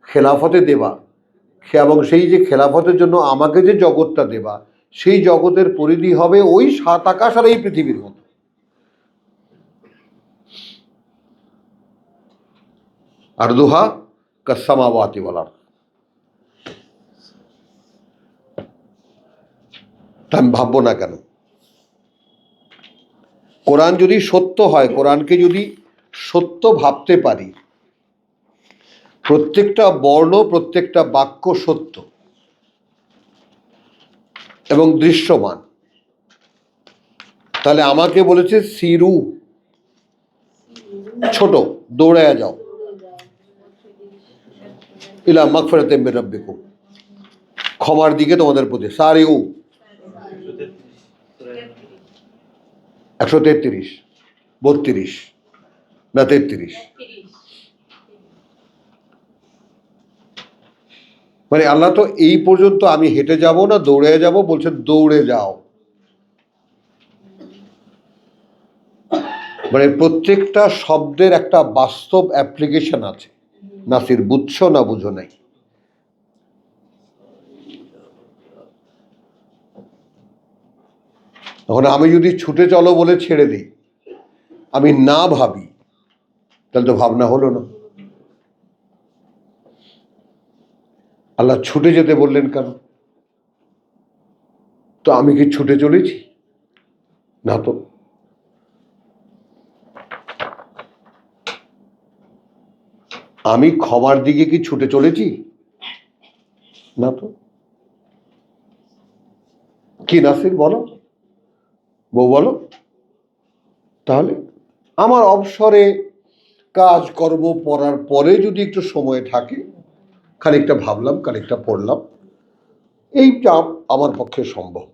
খেলাফতে দেবা, এবং সেই যে খেলাফতের জন্য আমাকে যে জগৎটা দেবা, সেই জগতের পরিধি হবে ওই 7 আকাশ আর এই পৃথিবীর মতো। আর দুহা কাসসামাওয়াতি ওয়াল আরদ। তা আমি ভাববো না কেন? কোরআন যদি সত্য হয়, কোরআনকে যদি সত্য ভাবতে পারি, প্রত্যেকটা বর্ণ প্রত্যেকটা বাক্য সত্য এবং দৃশ্যমান, তাহলে আমাকে বলেছে সিরু, ছোট, দৌড়ায়া যাও, ইলা মাগফিরাতিম মির রাব্বিকুম, ক্ষমার দিকে তোমাদের প্রতি, সারিউ 133 32 না 33, মানে আল্লাহ তো এই পর্যন্ত আমি হেঁটে যাব না দৌড়ে যাব, বলছেন দৌড়ে যাও। মানে প্রত্যেকটা শব্দের একটা বাস্তব অ্যাপ্লিকেশন আছে। নাসির, বুঝছো না বুঝো নাই? এখন আমি যদি ছুটে চলো বলে ছেড়ে দিই, আমি না ভাবি, তাহলে তো ভাবনা হলো না। আল্লাহ ছুটে যেতে বললেন কেন? তো আমি কি ছুটে চলেছি? না তো। আমি ক্ষমার দিকে কি ছুটে চলেছি? না তো। কি নাসির বলো, বউ বলো। তাহলে আমার অবসরে কাজ কর্ম পড়ার পরে যদি একটু সময় থাকে, খানিকটা ভাবলাম, খানিকটা পড়লাম, এই চাপ আমার পক্ষে সম্ভব।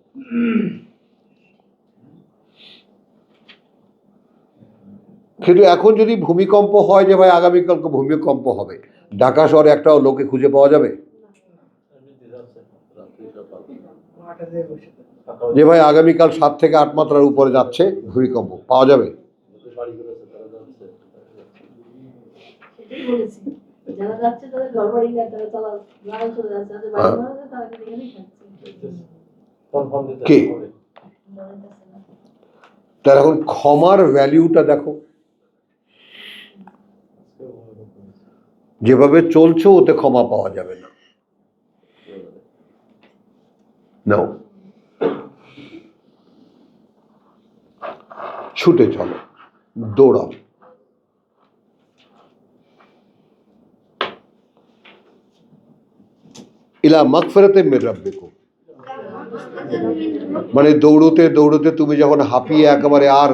কিন্তু এখন যদি ভূমিকম্প হয় যে ভাই আগামীকালকে ভূমিকম্প হবে, ঢাকা শহরে একটাও লোকে খুঁজে পাওয়া যাবে যে ভাই আগামীকাল 7 থেকে 8 মাত্রার উপরে যাচ্ছে ভূমিকম্প? পাওয়া যাবে? সেটাই বলেছি, যারা যাচ্ছে তাদের ঘর বাড়ি নিয়ে তারা চলে যাচ্ছে, যাদের বাড়ি ভাড়া আছে তারা কিন্তু এখানেই থাকছে। কে? মনে থাকছে না। তার এখন ক্ষমার ভ্যালিউটা দেখো, যেভাবে চলছো ওতে ক্ষমা পাওয়া যাবে না। নাও, ছুটে চলো, দৌড়াও। ইলা মাগফিরাতিম মির রাব্বিকুম, মানে দৌড়তে দৌড়তে তুমি যখন হাঁপিয়ে একেবারে আর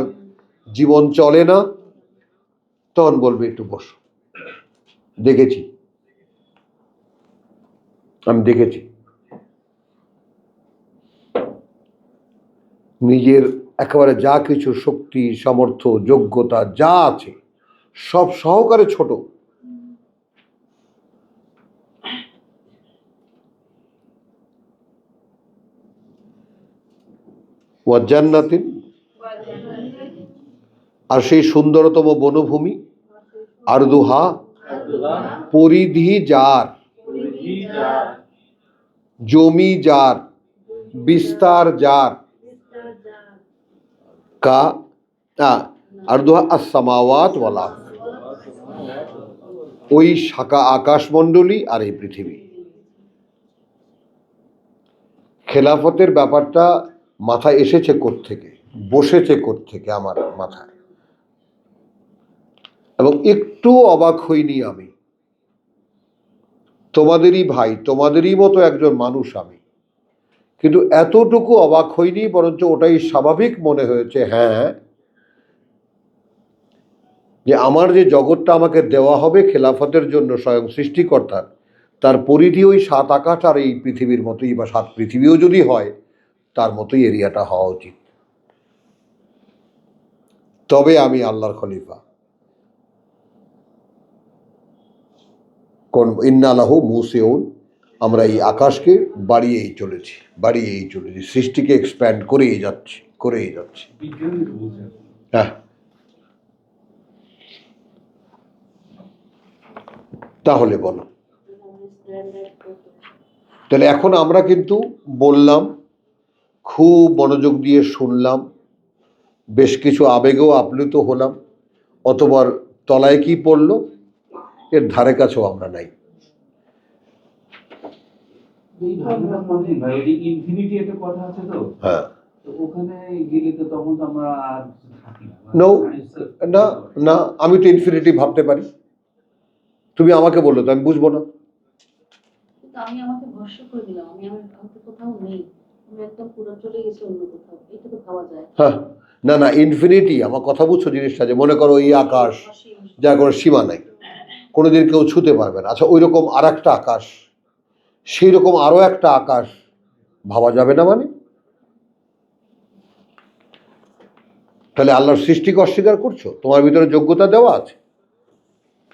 জীবন চলে না, তখন বলবে একটু বসো। দেখেছি, আমি দেখেছি নিজের একেবারে যা কিছু শক্তি, সামর্থ্য, যোগ্যতা যা আছে সব সহকারে ছোট। ওয়াজান্নাতিন, আর সেই সুন্দরতম বনভূমি, আরদুহা, পরিধি যার, জমি যার, বিস্তার যার, কা আরদুহা আস-সামাওয়াত ওয়াল আরদ, ওই শাখা আকাশমণ্ডলী আর এই পৃথিবী। খেলাফতের ব্যাপারটা মাথায় এসেছে কোত্থেকে, বসেছে কোত্থেকে আমার মাথায়, এবং একটু অবাক হইনি আমি। তোমাদেরই ভাই, তোমাদেরই মতো একজন মানুষ আমি, কিন্তু এতটুকু অবাক হইনি, বরঞ্চ ওটাই স্বাভাবিক মনে হয়েছে। হ্যাঁ, যে আমার যে জগৎটা আমাকে দেওয়া হবে খেলাফতের জন্য স্বয়ং সৃষ্টিকর্তার, তার পরিধি ওই 7 আকাশ আর এই পৃথিবীর মতোই, বা 7 পৃথিবীও যদি হয় তার মতোই এরিয়াটা হওয়া উচিত। তবে আমি আল্লাহর খলিফা। কোন ইন্না লাহু মুসিউন, আমরা এই আকাশকে বাড়িয়েই চলেছি, সৃষ্টিকে এক্সপ্যান্ড করেই যাচ্ছি। বিজ্ঞানী তো বলছেন। হ্যাঁ, তাহলে বলো, তাহলে এখন আমরা কিন্তু বললাম, খুব মনোযোগ দিয়ে শুনলাম, বেশ কিছু আবেগেও আপ্লুত হলাম, অতবার তলায় কি পড়লো এর ধারে কাছেও আমরা নাই। এই ভাবনা মনে ভাই, ওই ইনফিনিটি একটা কথা আছে তো, হ্যাঁ, তো ওখানে গেলে তো তখন তো আমরা আর থাকি না। No, না, আমি তো ইনফিনিটি ভাবতে পারি, তুমি আমাকে বললো তো আমি বুঝবো না। কিন্তু আমি আমাকে ভরসা করে দিলাম, আমি কোথাও নেই, আমি একদম পুরো চলে গেছি অন্য কোথাও, এটা তো ভাবা যায়। হ্যাঁ, না, ইনফিনিটি, আমার কথা বুঝছো জিনিসটা, যে মনে করো এই আকাশ যার কোনো সীমা নাই, কোনোদিন কেউ ছুতে পারবে না। আচ্ছা, ওই রকম আর একটা আকাশ, সেই রকম আরো একটা আকাশ ভাবা যাবে না মানে? তাহলে আল্লাহর সৃষ্টিকে অস্বীকার করছো? তোমার ভিতরে যোগ্যতা দেওয়া আছে,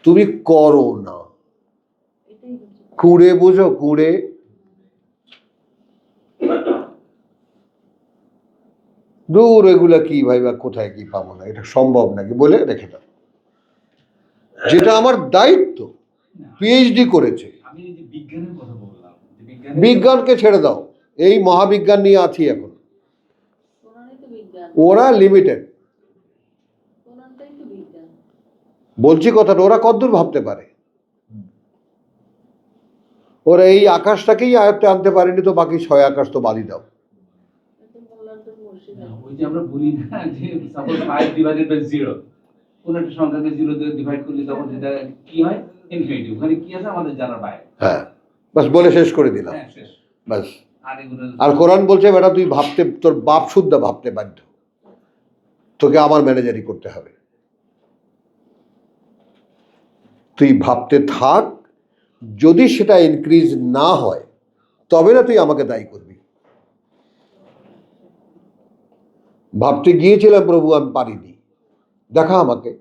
তুমি করো না। এটাই হচ্ছে কুড়ে বুঝো, কুড়ে। দূর, এগুলা কি ভাইবা, কোথায় কি পাবো না, এটা সম্ভব নাকি বলে রেখে দাও। যেটা আমার দায়িত্ব, পিএইচডি করেছে, আমি এই যে বিজ্ঞানের কথা বললাম, যে বিজ্ঞানকে ছেড়ে দাও, এই মহাবিজ্ঞান নিয়ে আছি এখন। কোরআনই তো বিজ্ঞান, ওরা লিমিটেড, কোরআনটাই তো বিজ্ঞান। বলছি কথাটা, ওরা কতদূর ভাবতে পারে? ওরা এই আকাশটাকেই আয়ত্তে আনতে পারেনি, তো বাকি 6 আকাশ তো বাদই দাও। এটা মোল্লার তো মুর্শিদ না, আছে। ওই যে আমরা বলি না যে সাপোজ 5 ডিভাইডেড বাই 0, কোন একটা সংখ্যাকে 0 দিয়ে ডিভাইড করলে তখন যেটা কি হয়, ইনফিনিটি। ওখানে কি আছে আমাদের জানার বাইরে। হ্যাঁ, বাস বলে শেষ করে দিলাম, হ্যাঁ, শেষ। বাস। আর এগুলো আর কোরআন বলছে, বেটা তুই ভাবতে, তোর বাপ শুদ্ধ ভাবতে বাধ্য, তোকে আমার ম্যানেজারই করতে হবে। তুই ভাবতে থাক, যদি সেটা ইনক্রিজ না হয় তবে না তুই আমাকে দায়ী করবি। ভাবতে গিয়েছিলাম প্রভু আমি পারিনি, দেখা আমাকে।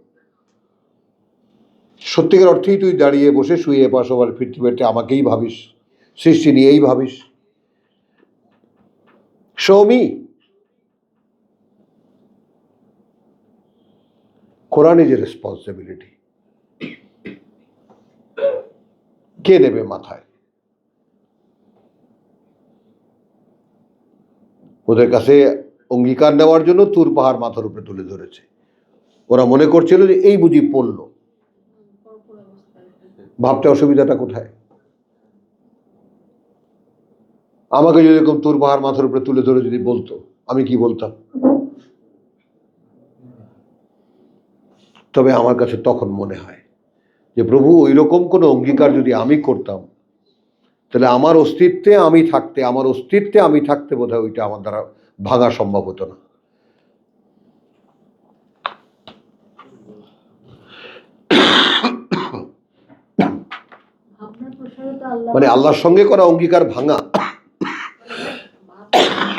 সত্যিকার অর্থেই তুই দাঁড়িয়ে বসে শুয়ে পাশ ওভার ফিরতে ফিরতে আমাকেই ভাবিস, সৃষ্টি নিয়েই ভাবিস। Soumi, Quran is a responsibility, কে নেবে মাথায়? ওদের কাছে অঙ্গীকার নেওয়ার জন্য তুর পাহাড় মাথার উপরে তুলে ধরেছে। ওরা মনে করছিল যে এই বুঝি পড়লো, পরপর অবস্থায় ভাবতে অসুবিধাটা কোথায়? আমাকে যদি এরকম তুর পাহাড় মাথার উপরে তুলে ধরে যদি বলতো, আমি কি বলতাম? তবে আমার কাছে তখন মনে হয় যে প্রভু, ওই রকম কোনো অঙ্গীকার যদি আমি করতাম, তাহলে আমার অস্তিত্বে আমি থাকতে বোধহয় ওইটা আমার দ্বারা ভাঙা সম্ভব হতো না। ভাবনার প্রসারে তো আল্লাহ, মানে আল্লাহর সঙ্গে করা অঙ্গীকার ভাঙা।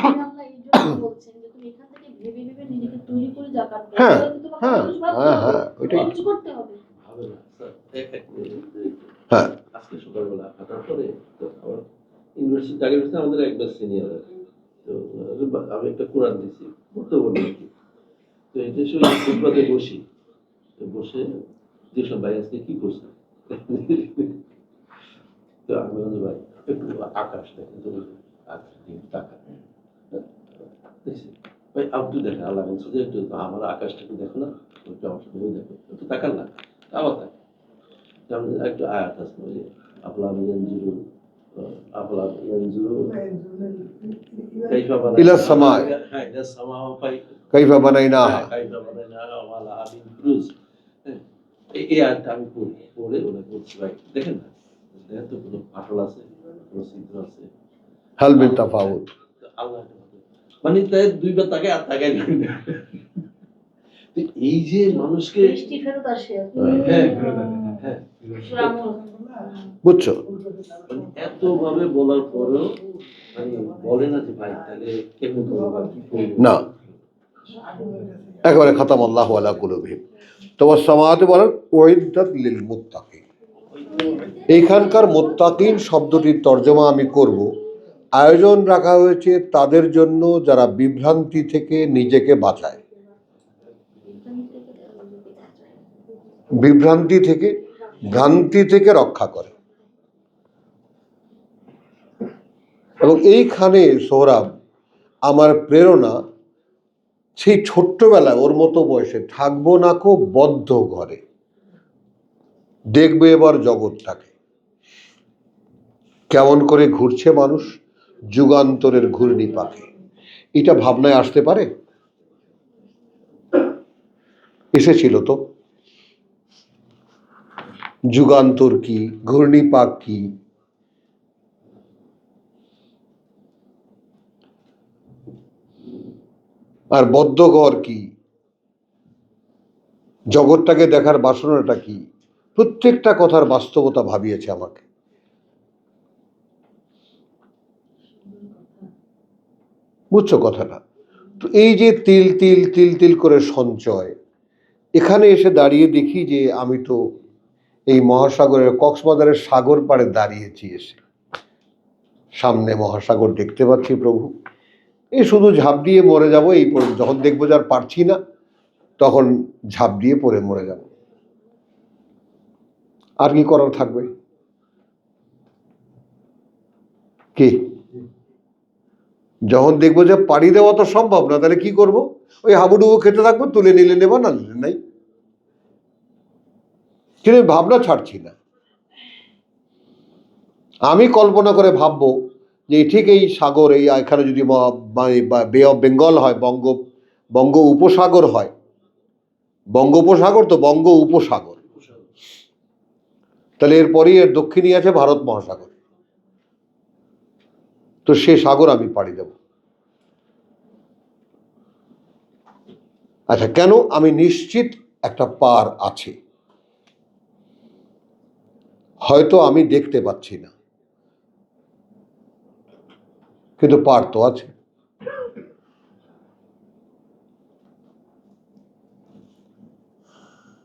আল্লাহ এই জন্য বলছেন যে তুমি এখান থেকে ভেবে ভেবে তৈরি করে জাকাত দেয়, হ্যাঁ, তাহলে তো তোমাকে হ্যাঁ, খরচ ভাবতে হ্যাঁ, হবে, হ্যাঁ, ওইটাই। খরচ করতে হবে। ভাবে না স্যার, এক হ্যাঁ, আজকে সকালবেলা হাঁটার পরে তো আমার ইউনিভার্সিটি আগে হচ্ছে আমাদের একবার সিনিয়র, তো আমি একটা কোরআন দিছি পড়তে বলি আর কি। তো এই দেশে ওই ফুটপাতে বসি, তো বসে যেসব ভাই আজকে কি করছে, তো আমি বললাম যে ভাই একটু আকাশ দেখেন তো, আকাশ দিকে তাকান। দেখছি ভাই আপনি দেখেন, আল্লাহ বলছে যে একটু আমার আকাশটা একটু দেখো না, একটু আমার সাথে দেখো, একটু তাকান না, আবার তাকান। যেমন একটা আয়াত আছে ওই যে আফলাম ইয়ানজুরু, আফলাম ইয়ানজুরু কাইফা বানাইনা, ইলা সামায়। হ্যাঁ ইলা সামা কাইফা বানাইনাহা। কাইফা বানাইনা ওয়ালা আবিন ক্রুজ। এই আয়াতটা আমি পড়ে ওরা বলছি ভাই দেখেন না, দেখেন তো কোনো ফাটল আছে, কোনো ছিদ্র আছে, হাল মিন তাফাউত। আল্লাহ মানে তাই দুইবার তাকে আর তাকাই না। তো এই যে মানুষকে বৃষ্টি ফেরত আসে আর কি। হ্যাঁ, ফেরত আসে, হ্যাঁ সূরা আমল। বুঝছো? মানে এত ভাবে বলার পরেও মানে বলে না যে ভাই তাহলে কেমন করবো বা কি করবো না, একেবারে খতম আল্লাহু আলা কুলুবিহিম। তো ওয়াসসামাওয়াতি ওয়াল আরদ উইদ্দাত লিল মুত্তাকিন। এইখানকার মুত্তাকিন শব্দটির তর্জমা আমি করব, আয়োজন রাখা হয়েছে তাদের জন্য যারা বিভ্রান্তি থেকে নিজেকে বাঁচায়, বিভ্রান্তি থেকে, ভ্রান্তি থেকে রক্ষা করে। এবং এইখানে সোহরাব আমার প্রেরণা, সেই ছোট্টবেলায় ওর মতো বয়সে থাকবো না কো বদ্ধ ঘরে, দেখবে এবার জগৎটাকে কেমন করে ঘুরছে মানুষ, যুগান্তরের ঘূর্ণি পাকে। এটা ভাবনায় আসতে পারে? এসেছিল তো। যুগান্তর কি, ঘূর্ণিপাক কি, আর বদ্ধঘর কি, জগৎটাকে দেখার বাসনাটা কি, প্রত্যেকটা কথার বাস্তবতা ভাবিয়েছে আমাকে। বুঝছো কথাটা? তো এই যে তিল তিল তিল তিল করে সঞ্চয়, এখানে এসে দাঁড়িয়ে দেখি যে আমি তো এই মহাসাগরের কক্সবাজারের সাগর পাড়ে দাঁড়িয়েছি, এসে সামনে মহাসাগর দেখতে পাচ্ছি প্রভু, এই শুধু ঝাঁপ দিয়ে মরে যাব। এই যখন দেখবো যে আর পারছি না, তখন ঝাঁপ দিয়ে পড়ে মরে যাব। আর কি করার থাকবে? কি যখন দেখবো যে পাড়ি দেওয়া তো সম্ভব না, তাহলে কি করব? ওই হাবুডুবু খেতে থাকবো, তুলে নিলে নেব, না নিলে নাই। কিন্তু ভাবনা ছাড়ছি না। আমি কল্পনা করে ভাববো যে ঠিক এই সাগর, এই এখানে যদি বে অফ বেঙ্গল হয়, বঙ্গ উপসাগর হয়, বঙ্গোপসাগর তো বঙ্গ উপসাগর, তাহলে এরপরেই এর দক্ষিণে আছে ভারত মহাসাগর। তো সে সাগর আমি পাড়ি দেব। আচ্ছা, কেন? আমি নিশ্চিত একটা পার আছে, হয়তো আমি দেখতে পাচ্ছি না, কিন্তু পার তো আছে।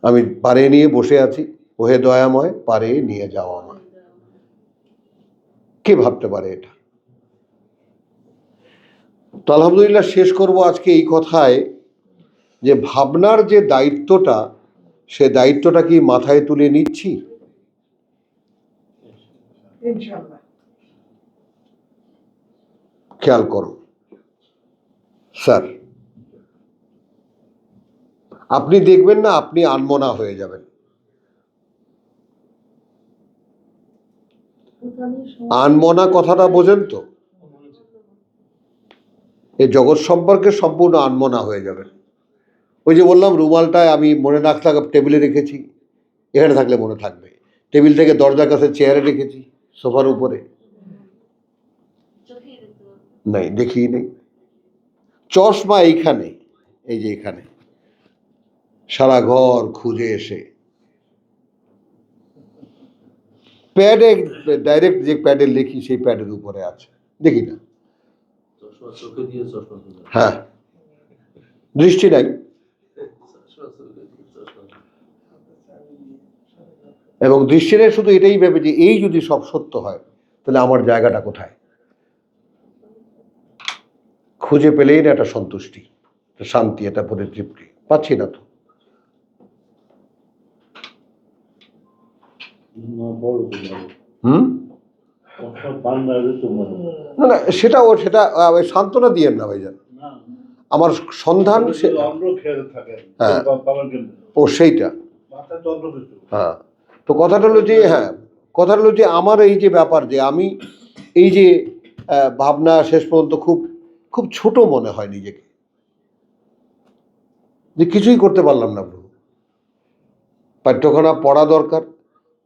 আমি পারে নিয়ে বসে আছি, ওহে দয়াময় পারে নিয়ে যাওয়া আমায়। কে ভাবতে পারে এটা? তো আলহামদুলিল্লাহ শেষ করব আজকে এই কথায় যে ভাবনার যে দায়িত্বটা, সে দায়িত্বটা কি মাথায় তুলে নিচ্ছি? ইনশাআল্লাহ। খেয়াল করো স্যার, আপনি দেখবেন না আপনি আনমনা হয়ে যাবেন। আনমনা কথাটা বোঝেন তো? এই জগৎ সম্পর্কে সম্পূর্ণ আনমনা হয়ে যাবেন। ওই যে বললাম, রুমালটায় আমি মনে না থাকা টেবিলে রেখেছি, এখানে থাকলে মনে থাকবে। টেবিল থেকে দরজার কাছে চেয়ারে রেখেছি, সোফার উপরে নাই, দেখি নেই। চশমা এইখানে, এই যে এখানে, সারা ঘর খুঁজে এসে প্যাডে, ডাইরেক্ট যে প্যাডে লিখি সেই প্যাডের উপরে আছে, দেখি না। চশমা চোখে দিয়ে চশমা খুঁজে। হ্যাঁ, দৃষ্টি নাই, এবং দৃষ্টি নেই শুধু এটাই ভেবে যে এই যদি সব সত্য হয় তাহলে আমার জায়গাটা কোথায়? খুঁজে পেলেই না একটা সন্তুষ্টি, একটা শান্তি, একটা পরিতৃপ্তি পাচ্ছি না তো। হুম, না না, সেটা ওই সান্ত্বনা দিয়েন না ভাইজান, আমার সন্ধান হ্যাঁ ও সেইটা। হ্যাঁ, তো কথাটা হলো যে আমার এই যে ব্যাপার যে আমি এই যে ভাবনা শেষ পর্যন্ত খুব খুব ছোট মনে হয় নিজেকে, যে কিছুই করতে পারলাম না প্রভু। পাঠ্যখানা পড়া দরকার,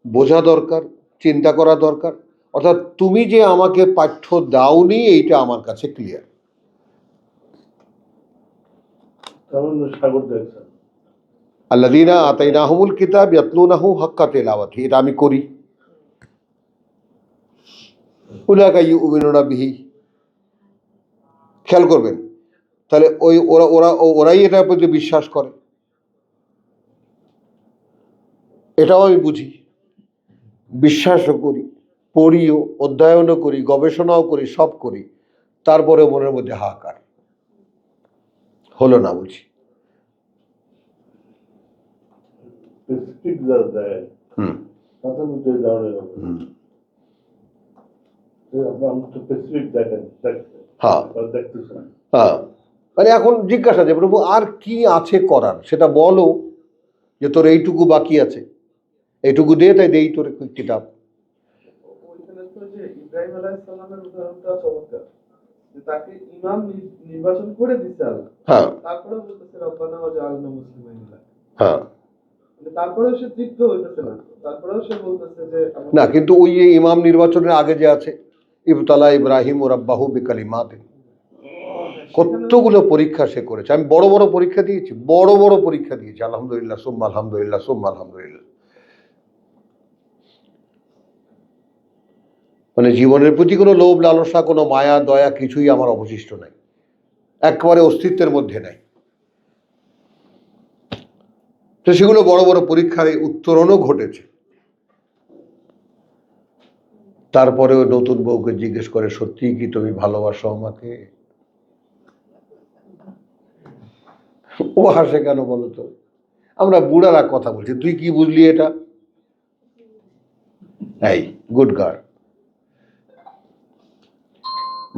বোঝা দরকার, চিন্তা করা দরকার, অর্থাৎ তুমি যে আমাকে পাঠ্য দাওনি এইটা আমার কাছে ক্লিয়ার। আল্লাযীনা আতাইনাহুমুল কিতাব ইয়াতলুনাহু হাক্কা তিলাওয়াতিহি, এটা আমি করি। উলাইকা ইউমিনুনা বিহি, খেয়াল করবেন তাহলে ওরাই এটার প্রতি বিশ্বাস করে, এটাও আমি বুঝি, বিশ্বাসও করি, পড়িও, অধ্যয়নও করি, গবেষণাও করি, সব করি, তারপরে মনের মধ্যে হাহাকার হলো না বুঝি। মানে এখন জিজ্ঞাসা যে প্রভু আর কি আছে করার, সেটা বলো, যে তোর এইটুকু বাকি আছে, এইটুকু দে, তাই দেই তোর কিতাব। ওইখানে তো যে ইব্রাহিম আলাইহিস সালামের উদাহরণটা চমৎকার, যে তাকে ইমাম নির্বাচন করে দিচ্ছে আল্লাহ, হ্যাঁ তারপরে বলতেছে রব্বানা ওয়াজআলনা মুসলিমাইন লাক, হ্যাঁ, তারপরেও সে তৃপ্ত হইতেছে না, তারপরেও সে বলতেছে যে না, কিন্তু ওই যে ইমাম নির্বাচনের আগে যে আছে, ইবতালা ইব্রাহিম ও রাব্বাহু বিকালিমাতিন, কতগুলো পরীক্ষা সে করেছে। আমি বড় বড় পরীক্ষা দিয়েছি, বড় বড় পরীক্ষা দিয়েছি, আলহামদুলিল্লাহ সুম্মা আলহামদুলিল্লাহ সুম্মা আলহামদুলিল্লাহ। মানে জীবনের প্রতি কোনো লোভ লালসা, কোনো মায়া দয়া কিছুই আমার অবশিষ্ট নাই, একেবারে অস্তিত্বের মধ্যে নাই। তো সেগুলো বড় বড় পরীক্ষার উত্তরণও ঘটেছে। তারপরেও নতুন বউকে জিজ্ঞেস করে, সত্যি কি তুমি ভালোবাসো আমাকে? ও হাসে কেন বলো তো? আমরা বুড়ারা কথা বলছি, তুই কি বুঝলি এটা? এই গুড গার্ল,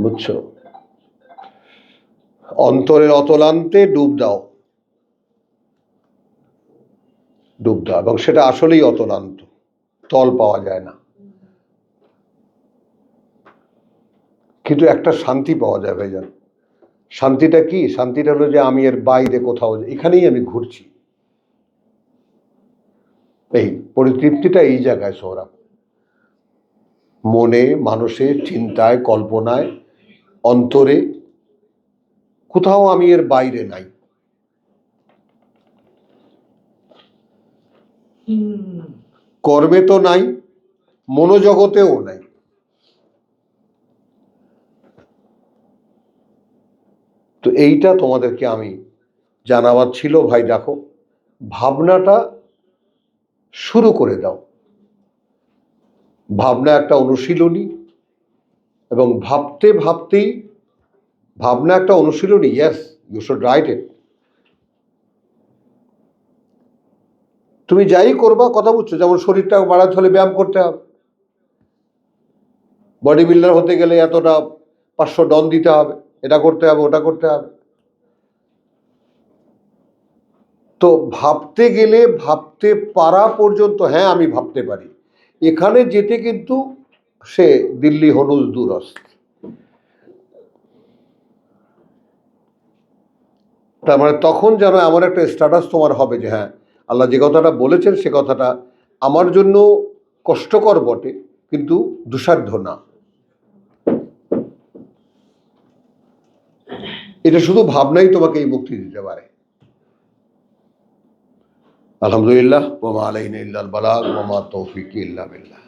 বুঝছো? অন্তরের অতলান্তে ডুব দাও, ডুব দাও, এবং সেটা আসলেই অতলান্ত, তল পাওয়া যায় না, কিন্তু একটা শান্তি পাওয়া যায় ভাইজান। শান্তিটা কি? শান্তিটা হলো যে আমি এর বাইরে কোথাও, এখানেই আমি ঘুরছি, এই পরিতৃপ্তিটা এই জায়গায় সৌরভ, মনে, মানুষের চিন্তায়, কল্পনায়, অন্তরে, কোথাও আমি এর বাইরে নাই। কর্মে তো নাই, মনোজগতেও নাই। তো এইটা তোমাদেরকে আমি জানাবার ছিল ভাই। দেখো, ভাবনাটা শুরু করে দাও। ভাবনা একটা অনুশীলনী, এবং ভাবতে ভাবতেই, ভাবনা একটা অনুশীলনী, ইয়েস, ইউ শুড রাইট ইট। তুমি যাই করবা, কথা বুঝছো, যেমন শরীরটা বাড়াতে হলে ব্যায়াম করতে হবে, বডি বিল্ডার হতে গেলে এতটা 500 ডন দিতে হবে, এটা করতে হবে, ওটা করতে হবে। তো ভাবতে গেলে, ভাবতে পারা পর্যন্ত, হ্যাঁ আমি ভাবতে পারি, এখানে যেতে কিন্তু সে দিল্লি হনুজ দূরস্থ। তার মানে তখন যেন এমন একটা স্ট্যাটাস তোমার হবে যে হ্যাঁ, আল্লাহ যে কথাটা বলেছেন সে কথাটা আমার জন্য কষ্টকর বটে, কিন্তু দুঃসাধ্য না। এটা শুধু ভাবনাই তোমাকে এই মুক্তি দিতে পারে। আলহামদুলিল্লাহ, ওয়া মা আলাইনা ইল্লাল বালাগ ওয়া মা তৌফিকি ইল্লা বিল্লাহ।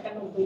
একানব্বই